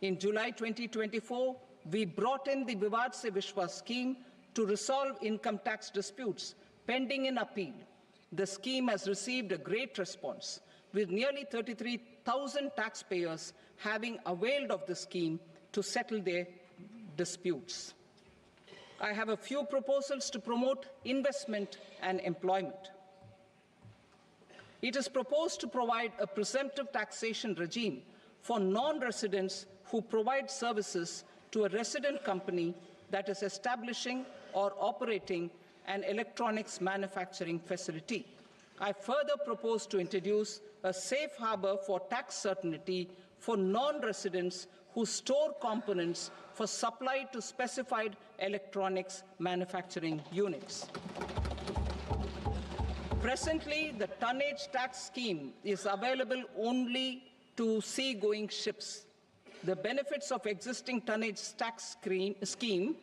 In July 2024, we brought in the Vivad Se Vishwas scheme to resolve income tax disputes pending in appeal. The scheme has received a great response, with nearly 33,000 taxpayers having availed of the scheme to settle their disputes. I have a few proposals to promote investment and employment. It is proposed to provide a presumptive taxation regime for non-residents who provide services to a resident company that is establishing or operating an electronics manufacturing facility. I further propose to introduce a safe harbor for tax certainty for non-residents who store components for supply to specified electronics manufacturing units. Presently, the tonnage tax scheme is available only to sea-going ships. The benefits of existing tonnage tax scheme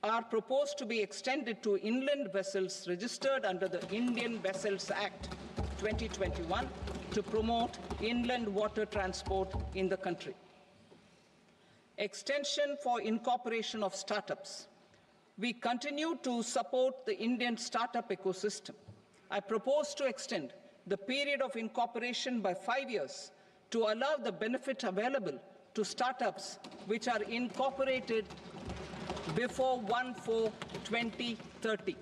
are proposed to be extended to inland vessels registered under the Indian Vessels Act 2021 to promote inland water transport in the country. Extension for incorporation of startups. We continue to support the Indian startup ecosystem. I propose to extend the period of incorporation by 5 years to allow the benefit available to startups which are incorporated before 1/4/2030.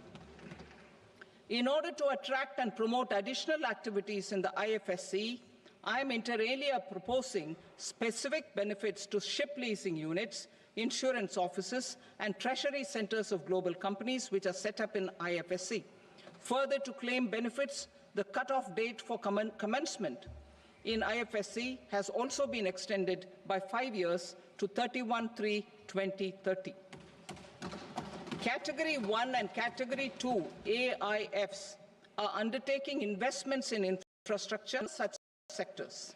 In order to attract and promote additional activities in the IFSC, I am inter alia proposing specific benefits to ship leasing units, insurance offices, and treasury centers of global companies which are set up in IFSC. Further, to claim benefits, the cutoff date for commencement in IFSC has also been extended by 5 years to 31/3/2030. Category 1 and Category 2 AIFs are undertaking investments in infrastructure in such sectors.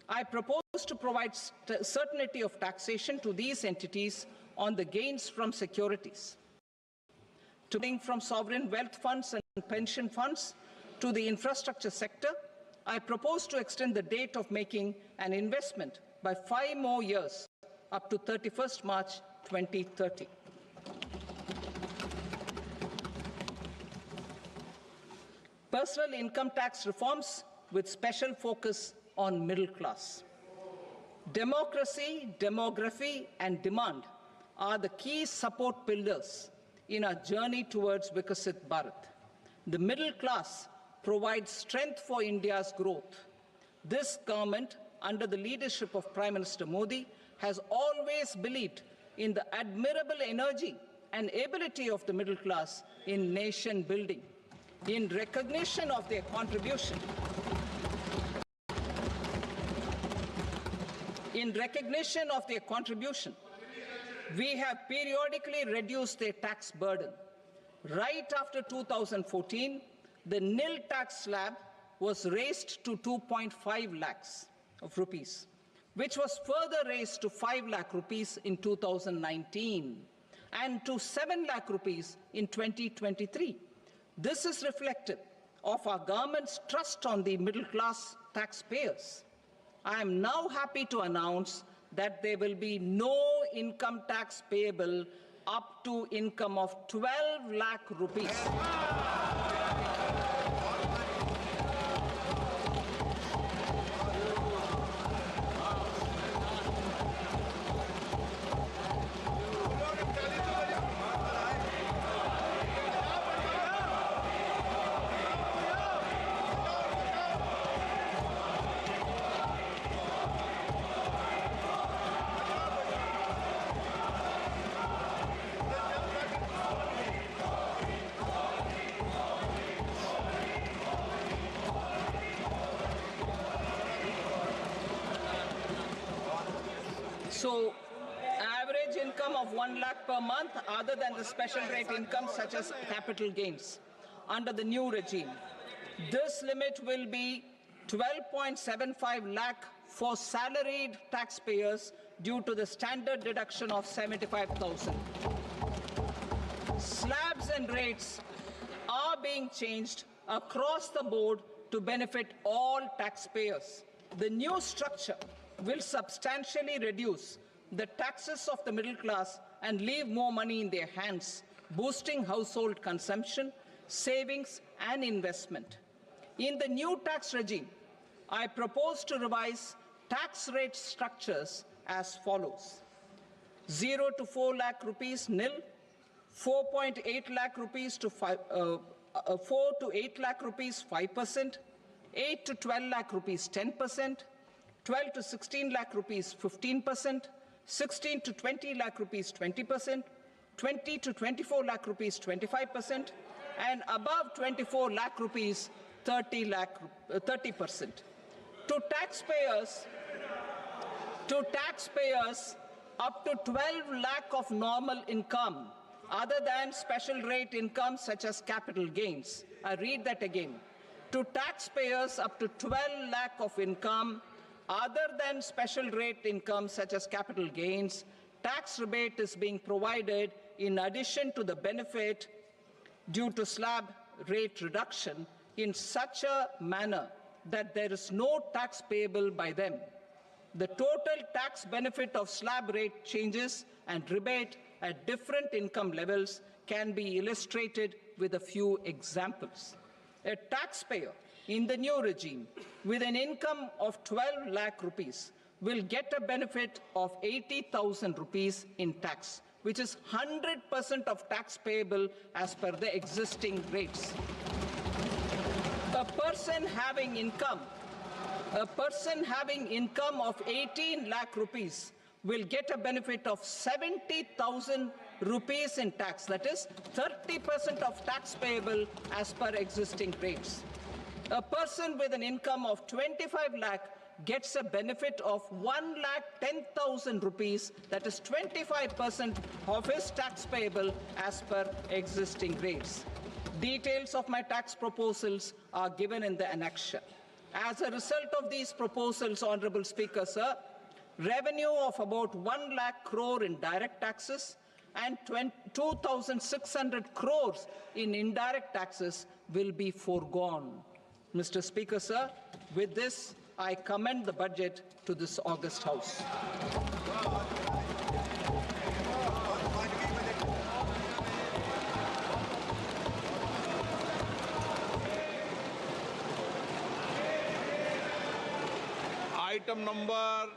I propose to provide certainty of taxation to these entities on the gains from securities, from sovereign wealth funds and pension funds to the infrastructure sector. I propose to extend the date of making an investment by 5 more years, up to 31st March 2030. Personal income tax reforms with special focus on middle class. Democracy, demography, and demand are the key support pillars in our journey towards Vikasit Bharat. The middle class provides strength for India's growth. This government, under the leadership of Prime Minister Modi, has always believed in the admirable energy and ability of the middle class in nation building. In recognition of their contribution, we have periodically reduced their tax burden. Right after 2014, the nil tax slab was raised to 2.5 lakhs of rupees, which was further raised to 5 lakh rupees in 2019 and to 7 lakh rupees in 2023. This is reflective of our government's trust on the middle class taxpayers. I am now happy to announce that there will be no income tax payable up to income of 12 lakh rupees. So, average income of 1 lakh per month, other than the special rate income such as capital gains, under the new regime. This limit will be 12.75 lakh for salaried taxpayers due to the standard deduction of 75,000. Slabs and rates are being changed across the board to benefit all taxpayers. The new structure will substantially reduce the taxes of the middle class and leave more money in their hands, boosting household consumption, savings, and investment. In the new tax regime, I propose to revise tax rate structures as follows: 0 to 4 lakh rupees nil, 4.8 lakh rupees to 4 to 8 lakh rupees 5%, 8 to 12 lakh rupees 10%, 12 to 16 lakh rupees 15%, 16 to 20 lakh rupees 20%, 20 to 24 lakh rupees 25%, and above 24 lakh rupees 30%. To taxpayers up to 12 lakh of normal income, other than special rate income such as capital gains. I read that again. To taxpayers up to 12 lakh of income, other than special rate income such as capital gains, tax rebate is being provided in addition to the benefit due to slab rate reduction in such a manner that there is no tax payable by them. The total tax benefit of slab rate changes and rebate at different income levels can be illustrated with a few examples. A taxpayer in the new regime with an income of 12 lakh rupees will get a benefit of 80,000 rupees in tax, which is 100% of tax payable as per the existing rates. A person having income of 18 lakh rupees will get a benefit of 70,000 rupees in tax, that is 30% of tax payable as per existing rates. A person with an income of 25 lakh gets a benefit of 1,10,000 rupees, that is 25% of his tax payable as per existing rates. Details of my tax proposals are given in the annexure. As a result of these proposals, Honorable Speaker, sir, revenue of about 1 lakh crore in direct taxes and 2,600 crores in indirect taxes will be foregone. Mr. Speaker, sir, with this, I commend the budget to this august House. Item number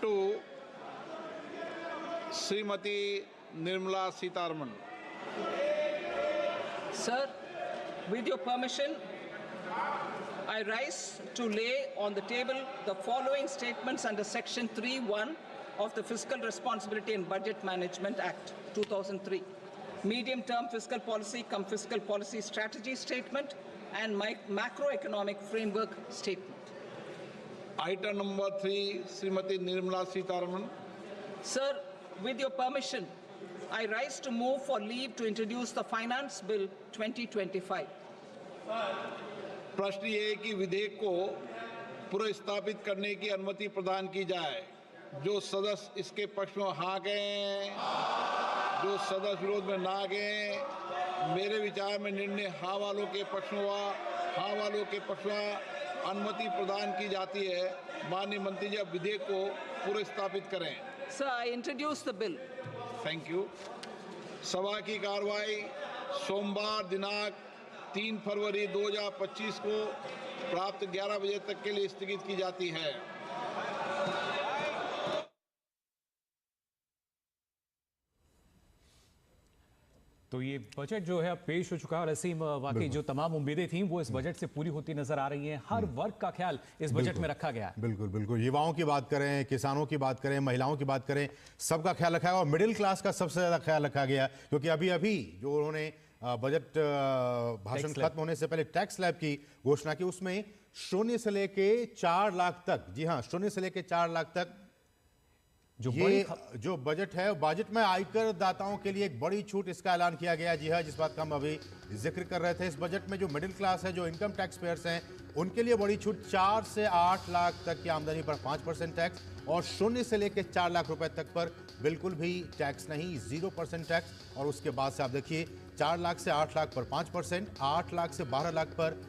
2 Shrimati Nirmala Sitharaman. Sir, with your permission, I rise to lay on the table the following statements under Section 3(1) of the Fiscal Responsibility and Budget Management Act 2003, medium-term fiscal policy cum fiscal policy strategy statement and macroeconomic framework statement. Item number 3 Shrimati Nirmala Sitharaman. Sir, with your permission, I rise to move for leave to introduce the Finance Bill 2025. प्रश्न ये है कि विधेयक को पुनर्स्थापित करने की अनुमति प्रदान की जाए. जो सदस्य इसके पक्ष में हाँ गए, जो सदस्य विरोध में ना गए, मेरे विचार में निर्णय हाँ वालों के पक्ष में हुआ. हाँ वालों के पक्ष में अनुमति प्रदान की जाती है. माननीय मंत्री जी, अब विधेयक को पुनर्स्थापित करें. Sir, I introduce the bill. Thank you. सभा की कार्रवाई सोमवार दिनांक 3 फरवरी 2025 को प्राप्त 11 बजे तक के लिए स्थगित की जाती है. तो ये बजट जो है अब पेश हो चुका है और ऐसे ही वाकई जो तमाम उम्मीदें थीं वो इस बजट से पूरी होती नजर आ रही हैं. हर वर्ग का ख्याल इस बजट में रखा गया है. बिल्कुल बिल्कुल. युवाओं की बात करें, किसानों की बात करें, महिलाओं की बात करें, सबका ख्याल रखा गया और मिडिल क्लास का सबसे ज्यादा ख्याल रखा गया. क्योंकि अभी अभी जो उन्होंने बजट भाषण खत्म होने से पहले टैक्स स्लैब की घोषणा की, उसमें 0 से लेके 4 लाख तक, जी हाँ, 0 से लेके 4 लाख तक जो बजट है, बजट में आयकर दाताओं के लिए एक बड़ी छूट इसका ऐलान किया गया. जी हाँ, जिस बात का हम अभी जिक्र कर रहे थे, इस बजट में जो मिडिल क्लास है, जो इनकम टैक्स पेयर्स हैं, उनके लिए बड़ी छूट. 4 से 8 लाख तक की आमदनी पर 5% टैक्स और 0 से लेकर 4 लाख रुपए तक पर बिल्कुल भी टैक्स नहीं, 0% टैक्स. और उसके बाद से आप देखिए, 4 लाख से 8 लाख पर 5%, 8 लाख से 12 लाख पर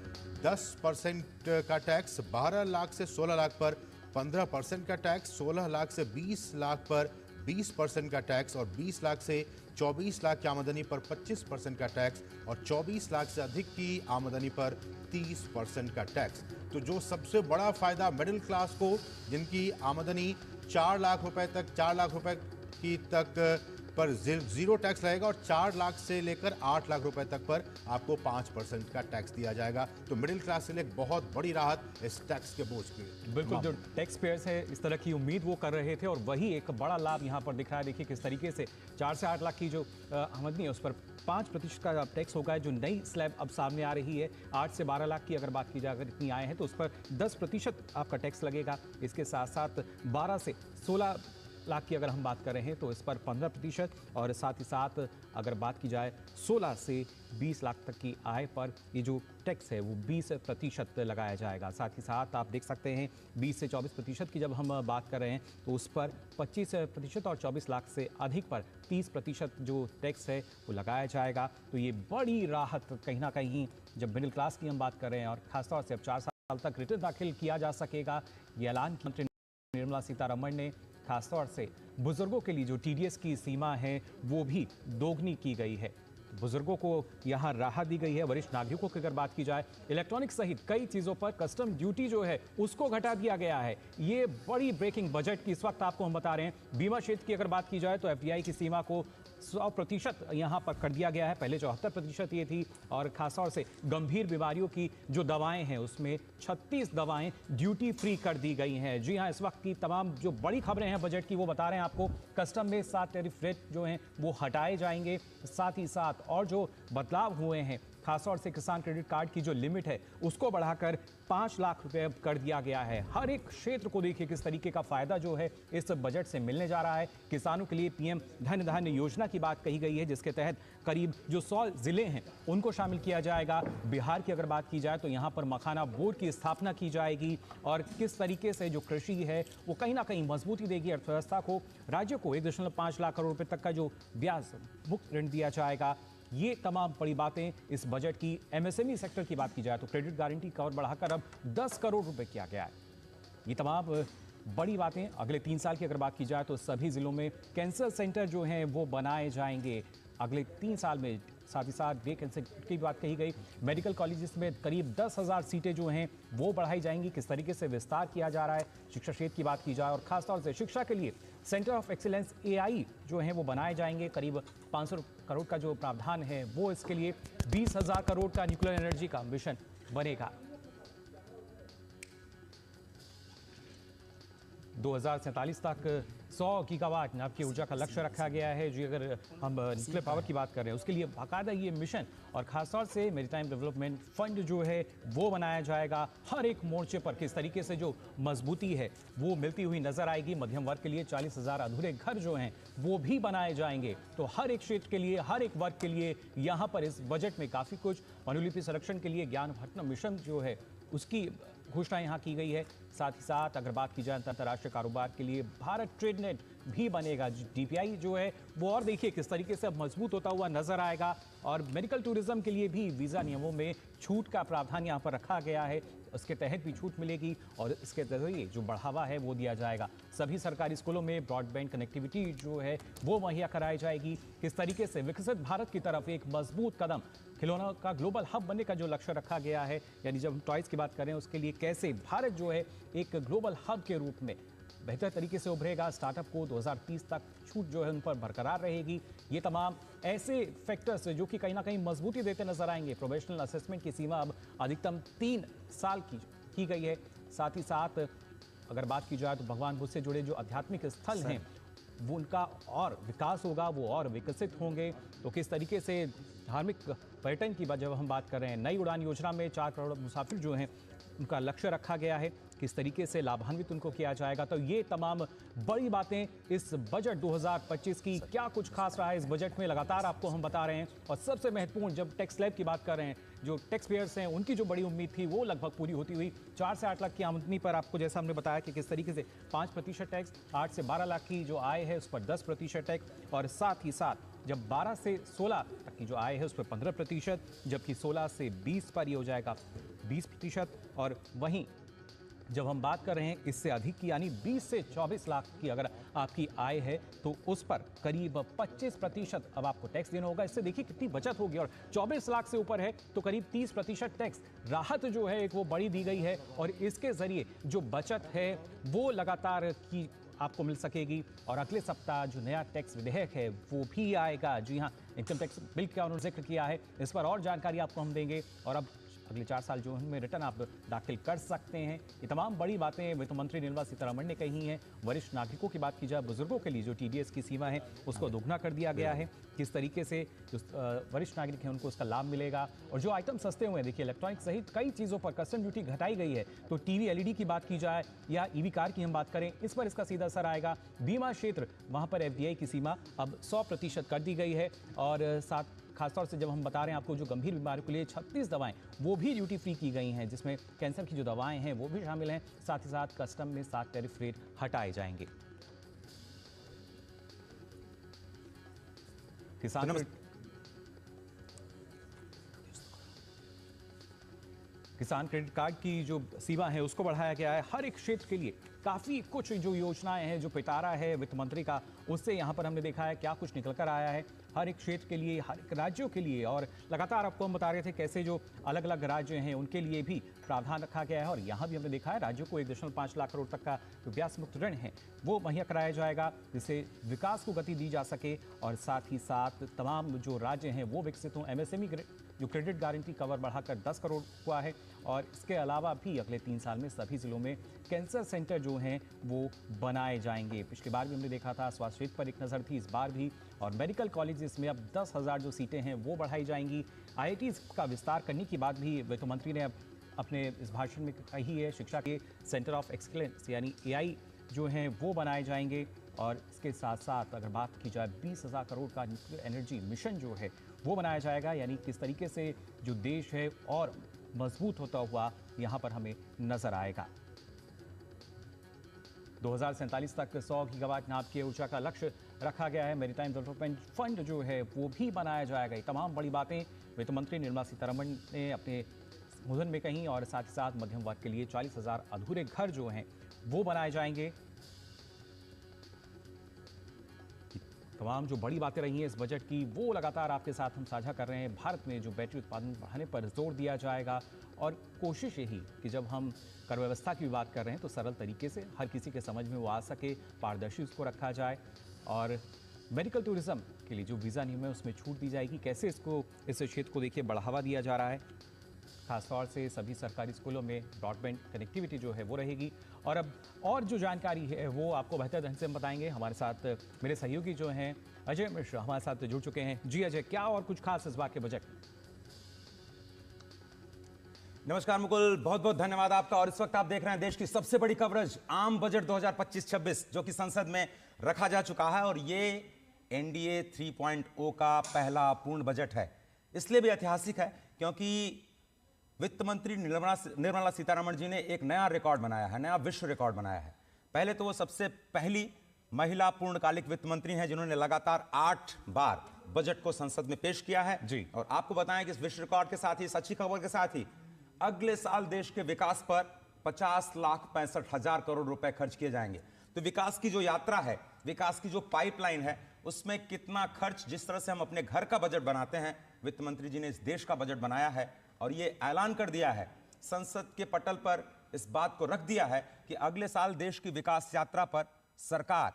10% का टैक्स, 12 लाख से 16 लाख पर 15% का टैक्स, 16 लाख से 20 लाख पर 20% का टैक्स और 20 लाख से 24 लाख की आमदनी पर 25% का टैक्स और 24 लाख से अधिक की आमदनी पर 30% का टैक्स. तो जो सबसे बड़ा फायदा मिडिल क्लास को, जिनकी आमदनी 4 लाख रुपए तक, 4 लाख रुपए की तक पर 0 टैक्स रहेगा और 4 लाख से लेकर 8 लाख रुपए तक पर आपको 5% का टैक्स दिया जाएगा. तो मिडिल क्लास के लिए एक बहुत बड़ी राहत इस टैक्स के बोझ की. बिल्कुल, जो टैक्स पेयर्स है इस तरह की उम्मीद वो कर रहे थे और वही एक बड़ा लाभ यहाँ पर दिख रहा है. देखिए किस तरीके से 4 से 8 लाख की जो आमदनी है उस पर 5% का टैक्स होगा. जो नई स्लैब अब सामने आ रही है 8 से 12 लाख की अगर बात की जाए, अगर इतनी आए हैं तो उस पर 10% आपका टैक्स लगेगा. इसके साथ साथ 12 से 16 लाख की अगर हम बात कर रहे हैं तो इस पर 15% और साथ ही साथ अगर बात की जाए 16 से 20 लाख तक की आय पर ये जो टैक्स है वो 20% लगाया जाएगा. साथ ही साथ आप देख सकते हैं 20 से 24% की जब हम बात कर रहे हैं तो उस पर 25% और 24 लाख से अधिक पर 30% जो टैक्स है वो लगाया जाएगा. तो ये बड़ी राहत कहीं ना कहीं जब मिडिल क्लास की हम बात कर रहे हैं और खासतौर से अब 4 साल तक रिटर्न दाखिल किया जा सकेगा. ये ऐलान मंत्री निर्मला सीतारमण ने खासतौर से बुजुर्गों के लिए जो टीडीएस की सीमा है वो भी दोगुनी की गई है। बुजुर्गों को यहां राहत दी गई है। वरिष्ठ नागरिकों की अगर बात की जाए, इलेक्ट्रॉनिक सहित कई चीजों पर कस्टम ड्यूटी जो है उसको घटा दिया गया है। ये बड़ी ब्रेकिंग बजट की इस वक्त आपको हम बता रहे हैं। बीमा क्षेत्र की अगर बात की जाए तो एफडीआई की सीमा को 100% यहां पर कर दिया गया है। पहले 74% ये थी, और खासतौर से गंभीर बीमारियों की जो दवाएं हैं उसमें 36 दवाएं ड्यूटी फ्री कर दी गई हैं। जी हां, इस वक्त की तमाम जो बड़ी खबरें हैं बजट की वो बता रहे हैं आपको। कस्टम में 7 टैरिफ रेट जो हैं वो हटाए जाएंगे। साथ ही साथ और जो बदलाव हुए हैं, खासतौर से किसान क्रेडिट कार्ड की जो लिमिट है उसको बढ़ाकर 5 लाख रुपए कर दिया गया है। हर एक क्षेत्र को देखिए किस तरीके का फायदा जो है इस बजट से मिलने जा रहा है। किसानों के लिए पीएम धन धान्य योजना की बात कही गई है, जिसके तहत करीब जो 100 जिले हैं उनको शामिल किया जाएगा। बिहार की अगर बात की जाए तो यहाँ पर मखाना बोर्ड की स्थापना की जाएगी, और किस तरीके से जो कृषि है वो कहीं ना कहीं मजबूती देगी अर्थव्यवस्था को। राज्य को 1.5 लाख करोड़ रुपए तक का जो ब्याज मुक्त ऋण दिया जाएगा। ये तमाम बड़ी बातें इस बजट की। एमएसएमई सेक्टर की बात की जाए तो क्रेडिट गारंटी कवर बढ़ाकर अब 10 करोड़ रुपए किया गया है। ये तमाम बड़ी बातें। अगले 3 साल की अगर बात की जाए तो सभी जिलों में कैंसर सेंटर जो हैं वो बनाए जाएंगे अगले 3 साल में। साथ ही साथ डे कैंसर की बात कही गई। मेडिकल कॉलेजेस में करीब 10,000 सीटें जो हैं वो बढ़ाई जाएंगी। किस तरीके से विस्तार किया जा रहा है। शिक्षा क्षेत्र की बात की जाए और खासतौर से शिक्षा के लिए सेंटर ऑफ एक्सीलेंस एआई जो हैं वो बनाए जाएंगे। करीब 500 करोड़ का जो प्रावधान है वो इसके लिए 20,000 करोड़ का न्यूक्लियर एनर्जी का मिशन बनेगा। 2047 तक 100 गीगावाट नव की ऊर्जा का लक्ष्य रखा गया है। जी, अगर हम न्यूक्लियर पावर की बात कर रहे हैं उसके लिए बाकायदा ये मिशन, और खासतौर से मेरीटाइम डेवलपमेंट फंड जो है वो बनाया जाएगा। हर एक मोर्चे पर किस तरीके से जो मजबूती है वो मिलती हुई नजर आएगी। मध्यम वर्ग के लिए 40,000 अधूरे घर जो हैं वो भी बनाए जाएंगे। तो हर एक क्षेत्र के लिए, हर एक वर्ग के लिए यहाँ पर इस बजट में काफ़ी कुछ। अनुलिपि संरक्षण के लिए ज्ञान भटन मिशन जो है उसकी घोषणा यहाँ की गई है। साथ ही साथ अगर बात की जाए अंतर्राष्ट्रीय कारोबार के लिए भारत ट्रेड नेट भी बनेगा। डीपीआई जो है वो और देखिए किस तरीके से मजबूत होता हुआ नजर आएगा। और मेडिकल टूरिज्म के लिए भी वीज़ा नियमों में छूट का प्रावधान यहाँ पर रखा गया है। उसके तहत भी छूट मिलेगी और इसके जरिए जो बढ़ावा है वो दिया जाएगा। सभी सरकारी स्कूलों में ब्रॉडबैंड कनेक्टिविटी जो है वो मुहैया कराई जाएगी। किस तरीके से विकसित भारत की तरफ एक मजबूत कदम, खिलौना का ग्लोबल हब बनने का जो लक्ष्य रखा गया है, यानी जब हम टॉयज़ की बात करें उसके लिए कैसे भारत जो है एक ग्लोबल हब के रूप में बेहतर तरीके से उभरेगा। स्टार्टअप को 2030 तक छूट जो है उन पर बरकरार रहेगी। ये तमाम ऐसे फैक्टर्स जो कि कहीं ना कहीं मजबूती देते नजर आएंगे। प्रोफेशनल असेसमेंट की सीमा अब अधिकतम 3 साल की गई है। साथ ही साथ अगर बात की जाए तो भगवान बुद्ध से जुड़े जो आध्यात्मिक स्थल हैं वो उनका और विकास होगा, वो और विकसित होंगे। तो किस तरीके से धार्मिक पर्यटन की जब हम बात कर रहे हैं, नई उड़ान योजना में 4 करोड़ मुसाफिर जो हैं उनका लक्ष्य रखा गया है। किस तरीके से लाभान्वित उनको किया जाएगा। तो ये तमाम बड़ी बातें इस बजट 2025 की। क्या कुछ खास रहा है इस बजट में लगातार आपको हम बता रहे हैं। और सबसे महत्वपूर्ण, जब टैक्स स्लैब की बात कर रहे हैं, जो टैक्स पेयर्स हैं उनकी जो बड़ी उम्मीद थी वो लगभग पूरी होती हुई। 4 से 8 लाख की आमदनी पर आपको जैसा हमने बताया कि किस तरीके से 5% टैक्स, 8 से 12 लाख की जो आय है उस पर 10% टैक्स, और साथ ही साथ जब 12 से 16 तक की जो आय है उस पर 15%, जबकि 16 से 20 पर ये हो जाएगा 20%। और वहीं जब हम बात कर रहे हैं इससे अधिक की, यानी 20 से 24 लाख की अगर आपकी आय है तो उस पर करीब 25% अब आपको टैक्स देना होगा। इससे देखिए कितनी बचत होगी। और 24 लाख से ऊपर है तो करीब 30% टैक्स राहत जो है एक वो बड़ी दी गई है। और इसके जरिए जो बचत है वो लगातार की आपको मिल सकेगी। और अगले सप्ताह जो नया टैक्स विधेयक है वो भी आएगा। जी हाँ, इनकम टैक्स बिल का उन्होंने जिक्र किया है, इस पर और जानकारी आपको हम देंगे। और अब अगले 4 साल जो उनमें रिटर्न आप दाखिल कर सकते हैं। ये तमाम बड़ी बातें वित्त मंत्री निर्मला सीतारमण ने कही हैं। वरिष्ठ नागरिकों की बात की जाए, बुजुर्गों के लिए जो टीडीएस की सीमा है उसको दोगुना कर दिया गया है। किस तरीके से जो वरिष्ठ नागरिक हैं उनको उसका लाभ मिलेगा। और जो आइटम सस्ते हुए हैं, देखिए इलेक्ट्रॉनिक सहित कई चीज़ों पर कस्टम ड्यूटी घटाई गई है। तो टीवी एलईडी की बात की जाए या ईवी कार की हम बात करें, इस पर इसका सीधा असर आएगा। बीमा क्षेत्र, वहाँ पर एफडीआई की सीमा अब 100% कर दी गई है। और साथ खासतौर से जब हम बता रहे हैं आपको जो गंभीर बीमारियों के लिए 36 दवाएं वो भी ड्यूटी फ्री की गई हैं, जिसमें कैंसर की जो दवाएं हैं वो भी शामिल हैं। साथ ही साथ कस्टम में 7 टैरिफ रेट हटाए जाएंगे। किसान क्रेडिट कार्ड की जो सीमा है उसको बढ़ाया गया है। हर एक क्षेत्र के लिए काफ़ी कुछ जो योजनाएं हैं, जो पिटारा है वित्त मंत्री का, उससे यहाँ पर हमने देखा है क्या कुछ निकल कर आया है हर एक क्षेत्र के लिए, हर एक राज्यों के लिए। और लगातार आपको हम बता रहे थे कैसे जो अलग अलग राज्य हैं उनके लिए भी प्रावधान रखा गया है। और यहाँ भी हमने देखा है राज्यों को 1.5 लाख करोड़ तक का जो ब्याज मुक्त ऋण है वो मुहैया कराया जाएगा, जिससे विकास को गति दी जा सके और साथ ही साथ तमाम जो राज्य हैं वो विकसित हों। एमएसएमई जो क्रेडिट गारंटी कवर बढ़ाकर 10 करोड़ हुआ है। और इसके अलावा भी अगले 3 साल में सभी जिलों में कैंसर सेंटर जो हैं वो बनाए जाएंगे। पिछली बार भी हमने देखा था, स्वास्थ्य क्षेत्र पर एक नज़र थी, इस बार भी। और मेडिकल कॉलेजेस में अब 10,000 जो सीटें हैं वो बढ़ाई जाएंगी। IITs का विस्तार करने की बात भी वित्त मंत्री ने अपने इस भाषण में कही है। शिक्षा के सेंटर ऑफ एक्सीलेंस यानी AI जो हैं वो बनाए जाएंगे। और इसके साथ साथ अगर बात की जाए 20,000 करोड़ का न्यूक्लियर एनर्जी मिशन जो है वो बनाया जाएगा। यानी किस तरीके से जो देश है और मजबूत होता हुआ यहाँ पर हमें नजर आएगा। 2047 तक 100 गीगावाट नाप की ऊर्जा का लक्ष्य रखा गया है। मैरीटाइम डेवलपमेंट फंड जो है वो भी बनाया जाएगा। ये तमाम बड़ी बातें वित्त मंत्री निर्मला सीतारमण ने अपने संबोधन में कही। और साथ ही साथ मध्यम वर्ग के लिए 40,000 अधूरे घर जो हैं वो बनाए जाएंगे। तमाम जो बड़ी बातें रही हैं इस बजट की वो लगातार आपके साथ हम साझा कर रहे हैं। भारत में जो बैटरी उत्पादन बढ़ाने पर जोर दिया जाएगा और कोशिश यही कि जब हम कर व्यवस्था की बात कर रहे हैं तो सरल तरीके से हर किसी के समझ में वो आ सके, पारदर्शी उसको रखा जाए। और मेडिकल टूरिज्म के लिए जो वीज़ा नियम है उसमें छूट दी जाएगी। कैसे इस क्षेत्र को देखिए बढ़ावा दिया जा रहा है। खासतौर से सभी सरकारी स्कूलों में ब्रॉडबैंड कनेक्टिविटी जो है वो रहेगी। और अब और जो जानकारी है वो आपको बेहतर ढंग से हम बताएंगे। हमारे साथ मेरे सहयोगी जो हैं अजय मिश्र हमारे साथ जुड़ चुके हैं। जी अजय, क्या और कुछ खास इस बार के बजट में? नमस्कार मुकुल, बहुत बहुत धन्यवाद आपका। और इस वक्त आप देख रहे हैं देश की सबसे बड़ी कवरेज आम बजट 2025-26 जो कि संसद में रखा जा चुका है। और ये NDA 3.0 का पहला पूर्ण बजट है। इसलिए भी ऐतिहासिक है क्योंकि वित्त मंत्री निर्मला सीतारमण जी ने एक नया रिकॉर्ड बनाया है, नया विश्व रिकॉर्ड बनाया है। पहले तो वो सबसे पहली महिला पूर्णकालिक वित्त मंत्री हैं जिन्होंने लगातार 8 बार बजट को संसद में पेश किया है जी। और आपको बताएं कि इस विश्व रिकॉर्ड के साथ ही, इस अच्छी खबर के साथ ही, अगले साल देश के विकास पर 50,65,000 करोड़ रुपए खर्च किए जाएंगे। तो विकास की जो यात्रा है, विकास की जो पाइपलाइन है, उसमें कितना खर्च, जिस तरह से हम अपने घर का बजट बनाते हैं, वित्त मंत्री जी ने इस देश का बजट बनाया है। और ये ऐलान कर दिया है, संसद के पटल पर इस बात को रख दिया है कि अगले साल देश की विकास यात्रा पर सरकार,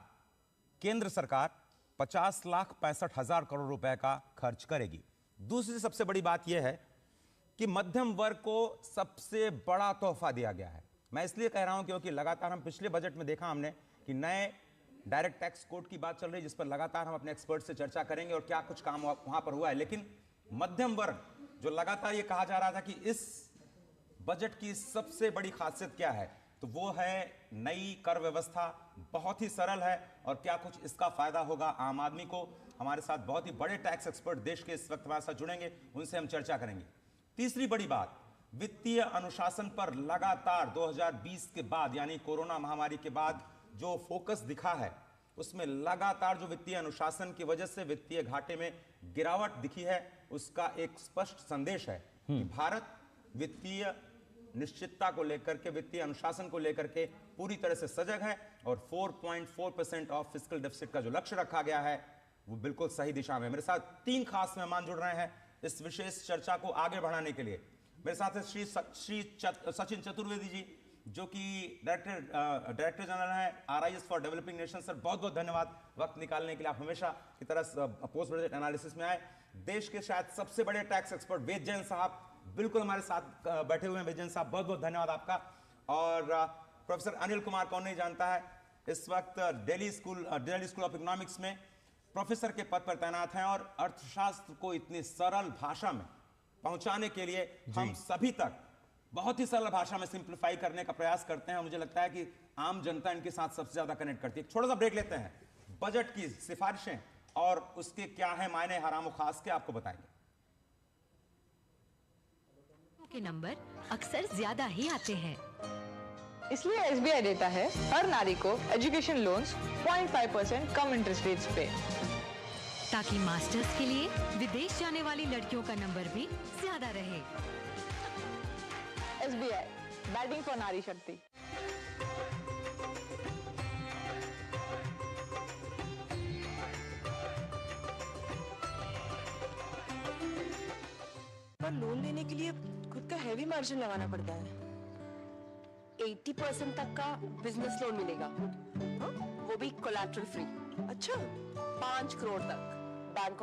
केंद्र सरकार 50,65,000 करोड़ रुपए का खर्च करेगी। दूसरी सबसे बड़ी बात यह है कि मध्यम वर्ग को सबसे बड़ा तोहफा दिया गया है। मैं इसलिए कह रहा हूं क्योंकि लगातार हम पिछले बजट में देखा हमने कि नए डायरेक्ट टैक्स कोड की बात चल रही है, जिस पर लगातार हम अपने एक्सपर्ट से चर्चा करेंगे और क्या कुछ काम वहां पर हुआ है। लेकिन मध्यम वर्ग जो लगातार ये कहा जा रहा था कि इस बजट की सबसे बड़ी खासियत क्या है, तो वो है नई कर व्यवस्था। बहुत ही सरल है और क्या कुछ इसका फायदा होगा आम आदमी को। हमारे साथ बहुत ही बड़े टैक्स एक्सपर्ट देश के इस वक्त हमारे साथ जुड़ेंगे, उनसे हम चर्चा करेंगे। तीसरी बड़ी बात, वित्तीय अनुशासन पर लगातार 2020 के बाद यानी कोरोना महामारी के बाद जो फोकस दिखा है, उसमें लगातार जो वित्तीय अनुशासन की वजह से वित्तीय घाटे में गिरावट दिखी है, उसका एक स्पष्ट संदेश है कि भारत वित्तीय निश्चितता को लेकर के, वित्तीय अनुशासन को लेकर के पूरी तरह से सजग है। और 4.4% ऑफ फिस्कल डेफिसिट का जो लक्ष्य रखा गया है वो बिल्कुल सही दिशा में। मेरे साथ 3 खास मेहमान जुड़ रहे हैं इस विशेष चर्चा को आगे बढ़ाने के लिए। मेरे साथ है श्री सचिन चतुर्वेदी जी, जो कि डायरेक्टर जनरल हैं RIS for developing nation. Sir, बहुत बहुत धन्यवाद वक्त निकालने के लिए। आप हमेशा की तरह पोस्ट बजट एनालिसिस में आए। देश के शायद सबसे बड़े टैक्स एक्सपर्ट वेद जैन साहब बिल्कुल हमारे साथ बैठे हुए हैं। वेद जैन साहब, बहुत बहुत धन्यवाद आपका। और प्रोफेसर अनिल कुमार, कौन नहीं जानता है, इस वक्त दिल्ली स्कूल ऑफ इकोनॉमिक्स में प्रोफेसर के पद पर तैनात हैं और अर्थशास्त्र को इतनी सरल भाषा में पहुंचाने के लिए हम सभी तक बहुत ही सरल भाषा में सिंप्लीफाई करने का प्रयास करते हैं। मुझे लगता है कि आम जनता इनके साथ सबसे ज्यादा कनेक्ट करती है। छोटा सा ब्रेक लेते हैं, बजट की सिफारिशें और उसके क्या है मायने हराम खास के आपको बताएंगे। के नंबर अक्सर ज्यादा ही आते हैं, इसलिए SBI देता है हर नारी को एजुकेशन लोन्स 0.5% कम इंटरेस्ट रेट्स पे, ताकि मास्टर्स के लिए विदेश जाने वाली लड़कियों का नंबर भी ज्यादा रहे। SBI, बैटिंग फॉर नारी शक्ति। पर लोन लेने के लिए खुद का हैवी मार्जिन लगाना पड़ता है। 80% तक का बिजनेस लोन मिलेगा, हाँ? वो भी कोलैटरल फ्री। अच्छा, 5 करोड़ तक। बैंक